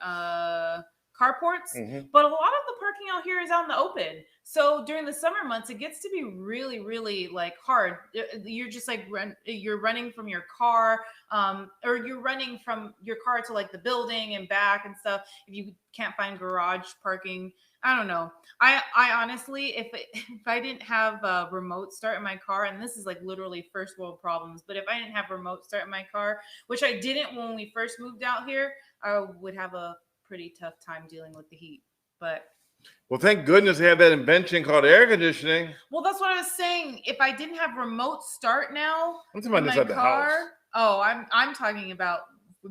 Carports. But a lot of the parking out here is out in the open. So during the summer months, it gets to be really, really like hard. You're just like you're running from your car, or you're running from your car to like the building and back and stuff. If you can't find garage parking, I don't know. I honestly, if I didn't have a remote start in my car, and this is like literally first world problems, but if I didn't have remote start in my car, which I didn't when we first moved out here, I would have a pretty tough time dealing with the heat. But well, thank goodness they have that invention called air conditioning. Well, that's what I was saying. If I didn't have remote start now I'm talking about inside the house. Oh, I'm talking about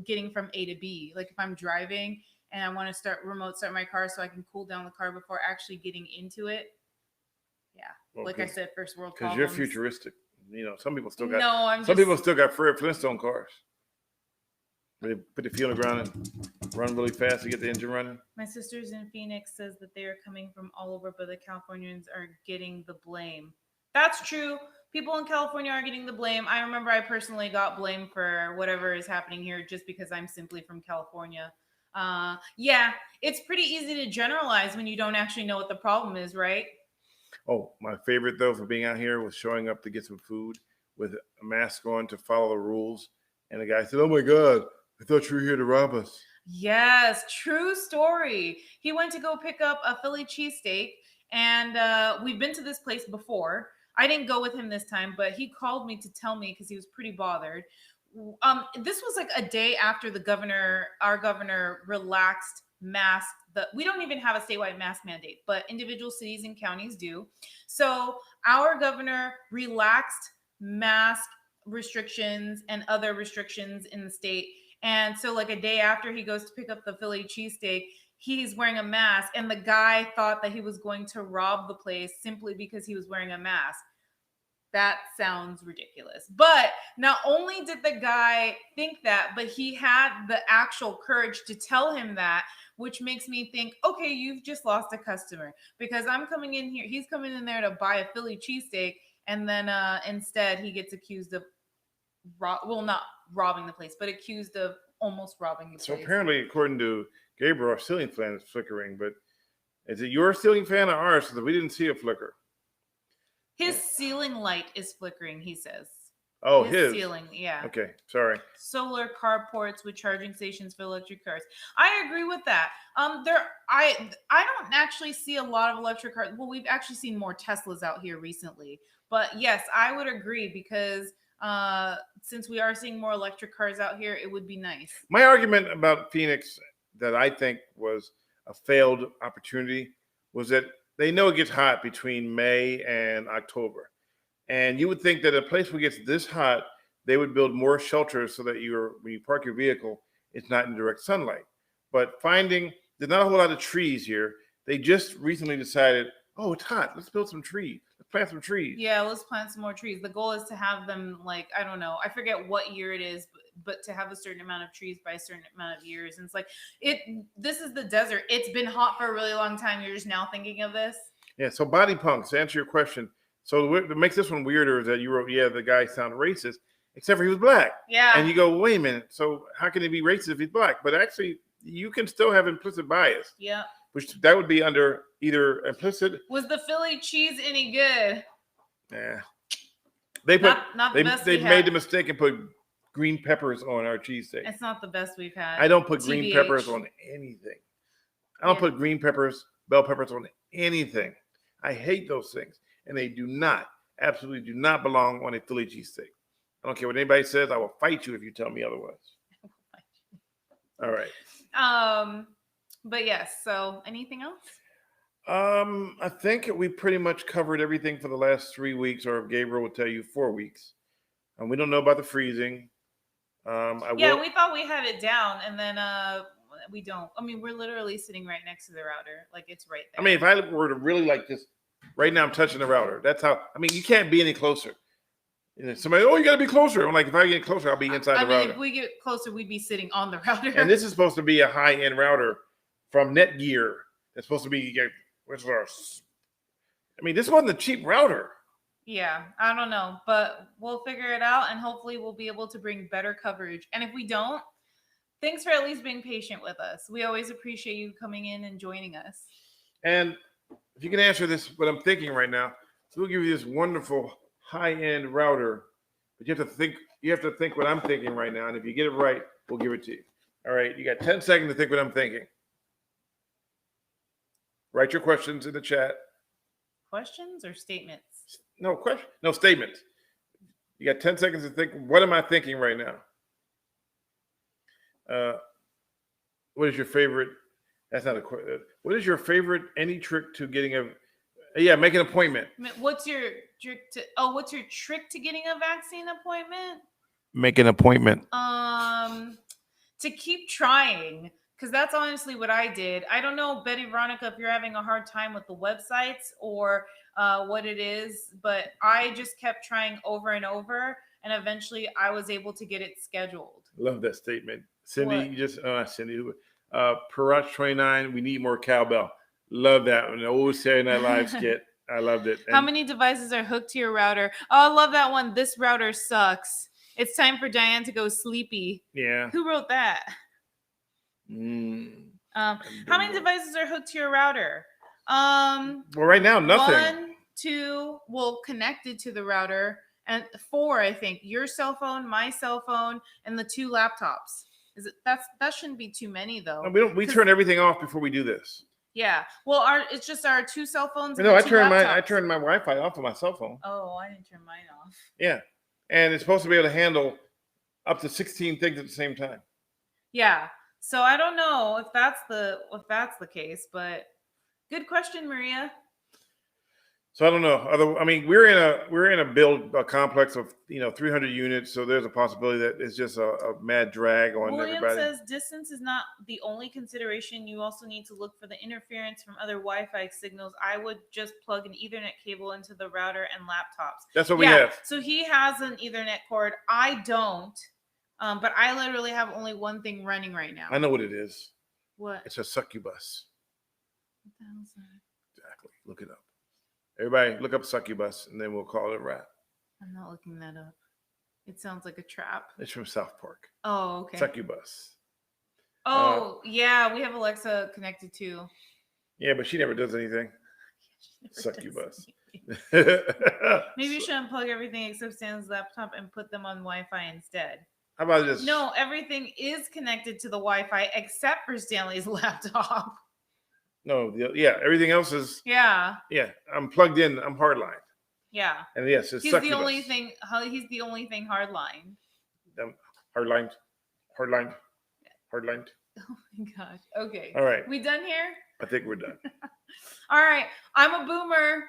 getting from A to B. Like if I'm driving and I want to remote start my car so I can cool down the car before actually getting into it. Yeah, well, like I said, first world problems. Because you're futuristic. Some people still got. People still got Fred Flintstone cars. They put the fuel on the ground and run really fast to get the engine running. My sister's in Phoenix says that they are coming from all over, but the Californians are getting the blame. That's true. People in California are getting the blame. I remember I personally got blamed for whatever is happening here just because I'm simply from California. Yeah, it's pretty easy to generalize when you don't actually know what the problem is, right? Oh, my favorite, though, for being out here was showing up to get some food with a mask on to follow the rules. And the guy said, "Oh, my God. I thought you were here to rob us." Yes, true story. He went to go pick up a Philly cheesesteak, and we've been to this place before. I didn't go with him this time, but he called me to tell me because he was pretty bothered. This was like a day after our governor relaxed mask. We don't even have a statewide mask mandate, but individual cities and counties do. So our governor relaxed mask restrictions and other restrictions in the state. And so like a day after he goes to pick up the Philly cheesesteak, he's wearing a mask, and the guy thought that he was going to rob the place simply because he was wearing a mask. That sounds ridiculous. But not only did the guy think that, but he had the actual courage to tell him that, which makes me think, okay, you've just lost a customer, because I'm coming in here. He's coming in there to buy a Philly cheesesteak, and then instead he gets accused of, not robbing the place, but accused of almost robbing the So place. apparently, according to Gabriel, our ceiling fan is flickering. But is it your ceiling fan or ours? Because we didn't see a flicker. His ceiling light is flickering, he says. Oh, his ceiling, yeah. Okay, sorry. Solar carports with charging stations for electric cars. I agree with that. I don't actually see a lot of electric cars. Well, we've actually seen more Teslas out here recently. But yes, I would agree, because since we are seeing more electric cars out here, it would be nice. My argument about Phoenix that I think was a failed opportunity was that they know it gets hot between May and October. And you would think that a place where it gets this hot, they would build more shelters so that when you park your vehicle, it's not in direct sunlight. But there's not a whole lot of trees here. They just recently decided, oh, it's hot. Let's build some trees. Let's plant some trees. Yeah, let's plant some more trees. The goal is to have them, like, I don't know, I forget what year it is, but to have a certain amount of trees by a certain amount of years. And it's like, this is the desert. It's been hot for a really long time. You're just now thinking of this. Yeah, so body punks, to answer your question. So what makes this one weirder is that you wrote, the guy sounded racist, except for he was black. Yeah. And you go, wait a minute. So how can he be racist if he's black? But actually, you can still have implicit bias. Yeah. Which that would be under either implicit. Was the Philly cheese any good? Yeah. They put not the best they made the mistake and put green peppers on our cheesesteak. It's not the best we've had. I don't put green TBH. peppers on anything. I don't put green peppers, bell peppers on anything. I hate those things. And they absolutely do not belong on a Philly cheesesteak. I don't care what anybody says. I will fight you if you tell me otherwise. All right. But yes, so anything else? I think we pretty much covered everything for the last 3 weeks, or if Gabriel will tell you 4 weeks. And we don't know about the freezing. We thought we had it down, and then we don't. I mean, we're literally sitting right next to the router. Like, it's right there. I mean, if I were to really like this, right now I'm touching the router. That's how, you can't be any closer. Somebody, you got to be closer. I'm like, if I get closer, I'll be inside the router. If we get closer, we'd be sitting on the router. And this is supposed to be a high-end router from Netgear. It's supposed to be, this wasn't a cheap router. Yeah, I don't know, but we'll figure it out, and hopefully we'll be able to bring better coverage. And if we don't, thanks for at least being patient with us. We always appreciate you coming in and joining us. And if you can answer this, what I'm thinking right now, we'll give you this wonderful high-end router, but you have to think what I'm thinking right now. And if you get it right, we'll give it to you. All right, you got 10 seconds to think what I'm thinking. Write your questions in the chat. Questions or statements? No statements. You got 10 seconds to think, what am I thinking right now? What is your favorite? That's not a question. What is your favorite, any trick to getting make an appointment? What's your trick to getting a vaccine appointment? Make an appointment. To keep trying, because that's honestly what I did. I don't know, Betty Veronica, if you're having a hard time with the websites or what it is, but I just kept trying over and over, and eventually I was able to get it scheduled. Love that statement. Cindy, Parach 29, we need more cowbell. Love that one. The old Saturday Night Live skit. I loved it. How many devices are hooked to your router? Oh, I love that one. This router sucks. It's time for Diane to go sleepy. Yeah. Who wrote that? How many devices are hooked to your router? Well, right now, nothing. 1, 2, connected to the router, and 4, I think. Your cell phone, my cell phone, and the 2 laptops. That shouldn't be too many though. No, we turn everything off before we do this. Yeah. Well, it's just our 2 cell phones. No, I turned my Wi-Fi off on my cell phone. Oh, I didn't turn mine off. Yeah, and it's supposed to be able to handle up to 16 things at the same time. Yeah. So I don't know if that's the case, but good question, Maria. So I don't know. I mean, we're in a build complex of 300 units, so there's a possibility that it's just a mad drag on William everybody. says distance is not the only consideration. You also need to look for the interference from other Wi-Fi signals. I would just plug an Ethernet cable into the router and laptops. That's what we have. So he has an Ethernet cord. I don't, but I literally have only one thing running right now. I know what it is. What? It's a succubus. What the hell is that? Exactly. Look it up. Everybody, look up succubus, and then we'll call it a wrap. I'm not looking that up. It sounds like a trap. It's from South Park. Oh, okay. Succubus. Oh, yeah, we have Alexa connected too. Yeah, but she never does anything. Succubus. How Maybe you should unplug everything except Stanley's laptop and put them on Wi-Fi instead. about this? No, everything is connected to the Wi-Fi except for Stanley's laptop. No, everything else is. Yeah. Yeah, I'm plugged in. I'm hardlined. Yeah. And yes, it's He's succubus. the only thing. He's the only thing hardline. Hardlined. Oh my gosh. Okay. All right. We done here? I think we're done. All right. I'm a boomer.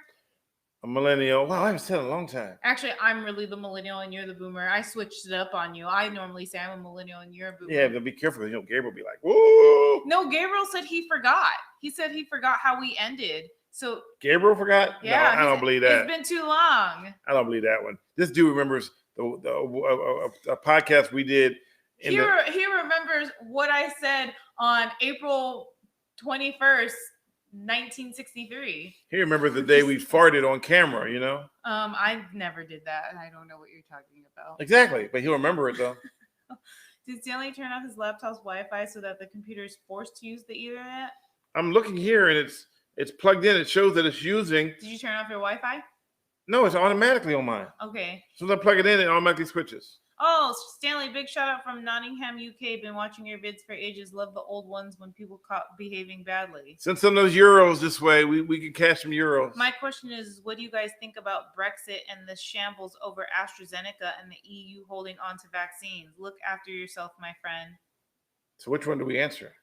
A millennial. Wow, I haven't said it in a long time. Actually, I'm really the millennial and you're the boomer. I switched it up on you. I normally say I'm a millennial and you're a boomer. Yeah, but be careful. Gabriel will be like, whoa. No, Gabriel said he forgot. He said he forgot how we ended. So Gabriel forgot? Yeah, no, I don't believe that. It's been too long. I don't believe that one. This dude remembers a podcast we did. He remembers what I said on April 21st, 1963. He remembers the day we farted on camera, I never did that. I don't know what you're talking about. Exactly, but he'll remember it though. Did Stanley turn off his laptop's Wi-Fi so that the computer is forced to use the Ethernet? I'm looking here and it's plugged in. It shows that it's using. Did you turn off your Wi-Fi? No, it's automatically on mine. Okay. So as I plug it in, it automatically switches. Oh, Stanley, big shout out from Nottingham, UK. Been watching your vids for ages. Love the old ones when people caught behaving badly. Send some of those euros this way. We can cash some euros. My question is, what do you guys think about Brexit and the shambles over AstraZeneca and the EU holding on to vaccines? Look after yourself, my friend. So which one do we answer?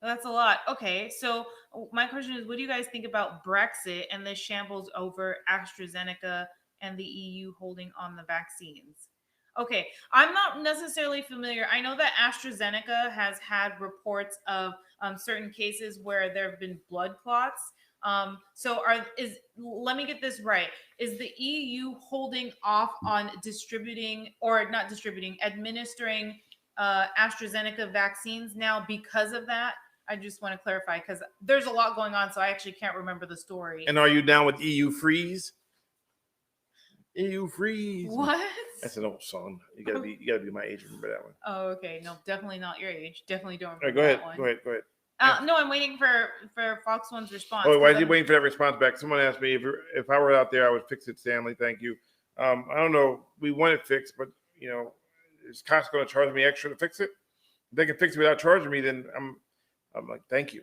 That's a lot. Okay, so my question is, what do you guys think about Brexit and the shambles over AstraZeneca and the EU holding on the vaccines? Okay, I'm not necessarily familiar. I know that AstraZeneca has had reports of certain cases where there have been blood clots. Let me get this right. Is the EU holding off on administering AstraZeneca vaccines now because of that? I just want to clarify because there's a lot going on, so I actually can't remember the story. And are you down with EU freeze? EU freeze. What? That's an old song. You gotta be my age to remember that one. Oh, okay. No, definitely not your age. Definitely don't All right, remember that one. Go ahead. Yeah. No, I'm waiting for Fox One's response. Oh, why are you waiting for that response back? Someone asked me if I were out there, I would fix it, Stanley. Thank you. I don't know. We want it fixed, but is Costco going to charge me extra to fix it? If they can fix it without charging me, then I'm like, thank you.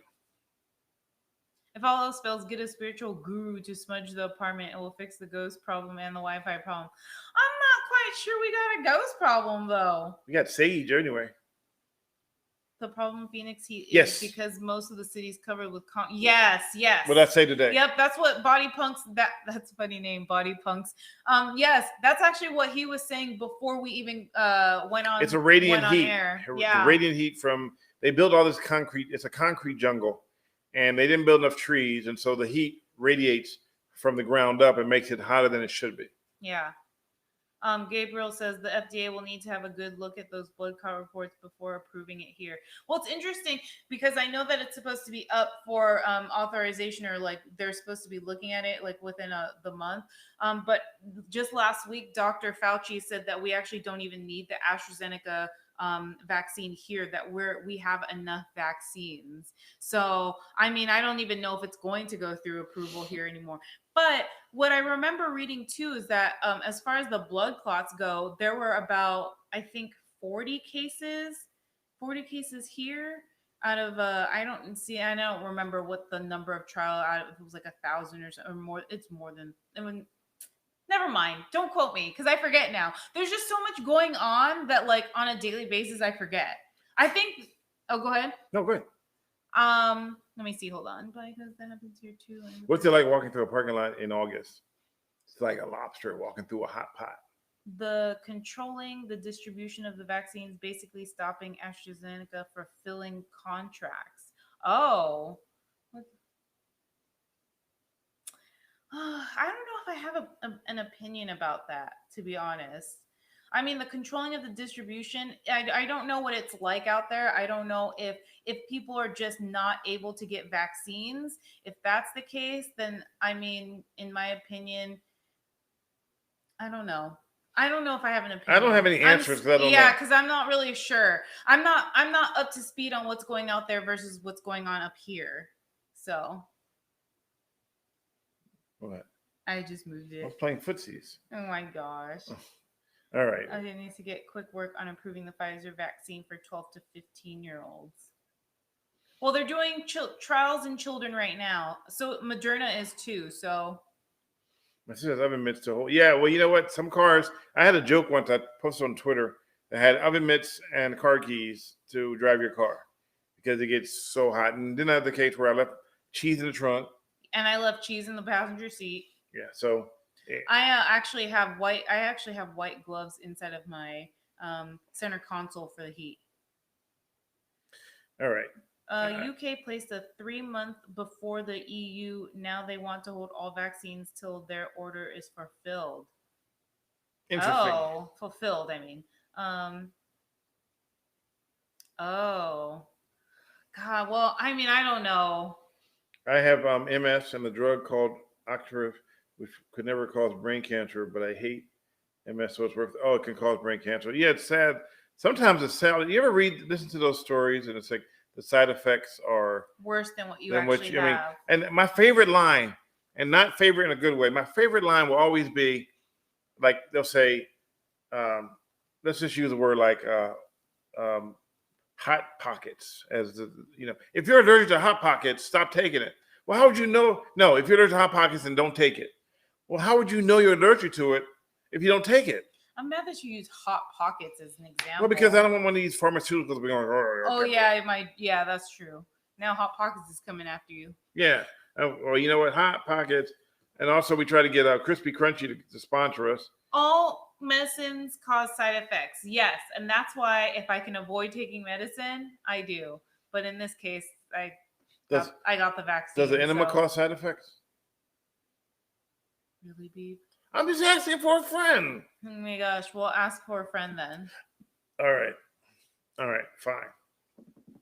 If all else fails, get a spiritual guru to smudge the apartment. It will fix the ghost problem and the Wi-Fi problem. I'm not quite sure we got a ghost problem, though. We got Sage anyway. The problem in Phoenix Heat is Yes. because most of the city's covered with Yes. What did I say today? Yep, that's what Body Punks, that's a funny name, Body Punks. Yes, that's actually what he was saying before we even went on. It's a radiant heat. Air. The Yeah. radiant heat they built all this concrete. It's a concrete jungle, and they didn't build enough trees, and so the heat radiates from the ground up and makes it hotter than it should be. Yeah. Gabriel says the FDA will need to have a good look at those blood clot reports before approving it here. Well, it's interesting because I know that it's supposed to be up for authorization, or like they're supposed to be looking at it like within the month. But just last week, Dr. Fauci said that we actually don't even need the AstraZeneca vaccine here, that we have enough vaccines. So, I mean, I don't even know if it's going to go through approval here anymore. But what I remember reading too is that as far as the blood clots go, there were about, I think, 40 cases here out of I don't remember what the number of trial out of, if it was like 1,000 or so, or more. It's more than, never mind. Don't quote me because I forget now. There's just so much going on that like on a daily basis I forget. I think. Oh, go ahead. No, go ahead. Let me see. Hold on, because that happens here too. What's it like walking through a parking lot in August? It's like a lobster walking through a hot pot. The controlling the distribution of the vaccines, basically stopping AstraZeneca for filling contracts. Oh. I don't know if I have an opinion about that, to be honest. I mean, the controlling of the distribution, I don't know what it's like out there. I don't know if people are just not able to get vaccines. If that's the case, then I mean, in my opinion, I don't know. I don't know if I have an opinion. I don't have any answers because I don't know. Yeah, because I'm not really sure. I'm not up to speed on what's going out there versus what's going on up here. So What? I just moved I it. was playing footsies. Oh my gosh. All right. I need to get quick work on improving the Pfizer vaccine for 12 to 15-year-olds. Well, they're doing trials in children right now. So Moderna is too. So My sister's oven mitts to hold. Yeah, well, you know what? Some cars. I had a joke once I posted on Twitter that had oven mitts and car keys to drive your car because it gets so hot. And then I had the case where I left cheese in the trunk. And I left cheese in the passenger seat. Yeah, so I actually have white gloves inside of my center console for the heat. all right. UK placed a 3-month before the EU. Now they want to hold all vaccines till their order is fulfilled. Interesting. Oh, fulfilled, I mean. Oh. God, well, I mean, I don't know. I have MS and the drug called Octrev, which could never cause brain cancer, but I hate MS, so it's worth. Oh, it can cause brain cancer. Yeah, it's sad. Sometimes it's sad. You ever listen to those stories, and it's like the side effects are worse than what you actually have. I mean, and my favorite line, and not favorite in a good way, my favorite line will always be like they'll say, let's just use the word like hot pockets as if you're allergic to hot pockets, stop taking it. Well, how would you know? No, if you're allergic to hot pockets, then don't take it. Well, how would you know you're allergic to it if you don't take it? I'm mad that you use hot pockets as an example. Well, because I don't want one of these pharmaceuticals to be going. Oh yeah, it might. Yeah, that's true. Now hot pockets is coming after you. Yeah. Well, you know what? Hot pockets, and also we try to get Crispy Crunchy to sponsor us. All medicines cause side effects, yes, and that's why if I can avoid taking medicine, I do. But in this case, I got the vaccine. Does the enema cause side effects? Really, Beep? I'm just asking for a friend. Oh my gosh, we'll ask for a friend then. All right, fine.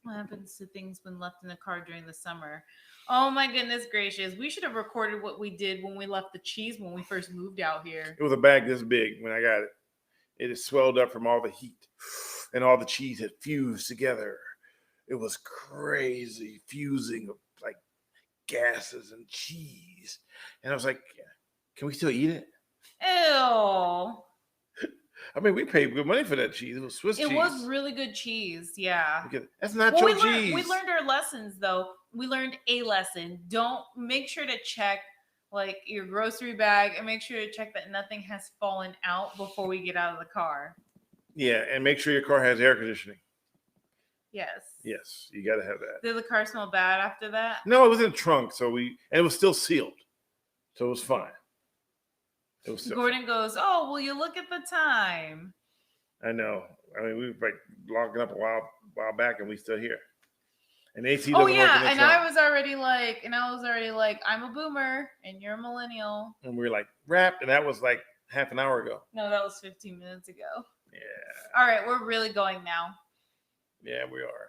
What happens to things when left in the car during the summer? Oh my goodness gracious. We should have recorded what we did when we left the cheese when we first moved out here. It was a bag this big when I got it. It had swelled up from all the heat and all the cheese had fused together. It was crazy fusing of like gases and cheese. And I was like, can we still eat it? Ew. I mean, we paid good money for that cheese. It was Swiss cheese. It was really good cheese, yeah. That's not your cheese. We learned our lessons, though. We learned a lesson. Don't make sure to check like your grocery bag and make sure to check that nothing has fallen out before we get out of the car. Yeah, and make sure your car has air conditioning. Yes. Yes, you got to have that. Did the car smell bad after that? No, it was in the trunk, and it was still sealed, so it was fine. Gordon goes, "Oh, will you look at the time?" I know. I mean, we were like logging up a while back, and we still here. And AC doesn't work in the trunk. and I was already like, I'm a boomer and you're a millennial. And we were like, wrap, and that was like half an hour ago. No, that was 15 minutes ago. Yeah. All right, we're really going now. Yeah, we are.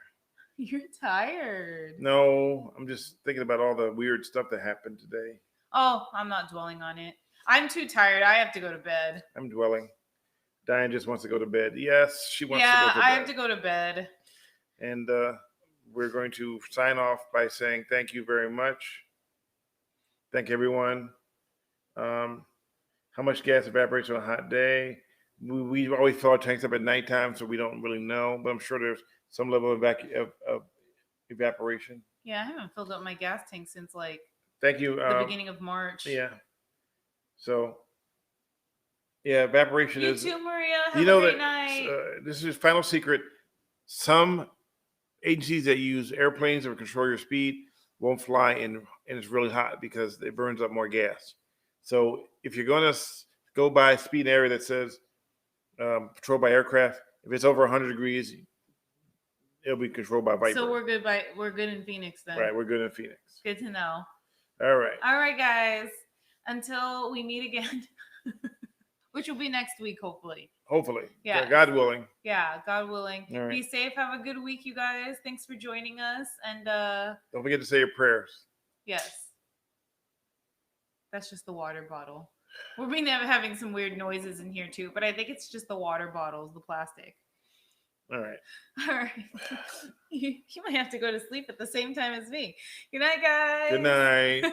You're tired. No, I'm just thinking about all the weird stuff that happened today. Oh, I'm not dwelling on it. I'm too tired. I have to go to bed. I'm dwelling. Diane just wants to go to bed. Yes, she wants to go to bed. Yeah, I have to go to bed. And we're going to sign off by saying thank you very much. Thank everyone. How much gas evaporates on a hot day? We always fill our tanks up at nighttime, so we don't really know. But I'm sure there's some level of evaporation. Yeah, I haven't filled up my gas tank since like thank you the beginning of March. Yeah. So, yeah, evaporation is. You too, Maria. Have a great night. This is final secret. Some agencies that use airplanes to control your speed won't fly and it's really hot because it burns up more gas. So if you're going to go by a speed area that says patrolled by aircraft, if it's over 100 degrees, it'll be controlled by Viper. So we're good in Phoenix then. Right, we're good in Phoenix. Good to know. All right. All right, guys. Until we meet again, which will be next week, hopefully. Hopefully. Yeah. God willing. Yeah, God willing. All right. Be safe. Have a good week, you guys. Thanks for joining us. And Don't forget to say your prayers. yes. That's just the water bottle. We're being having some weird noises in here too, but I think it's just the water bottles, the plastic. All right. All right. You might have to go to sleep at the same time as me. Good night, guys. Good night.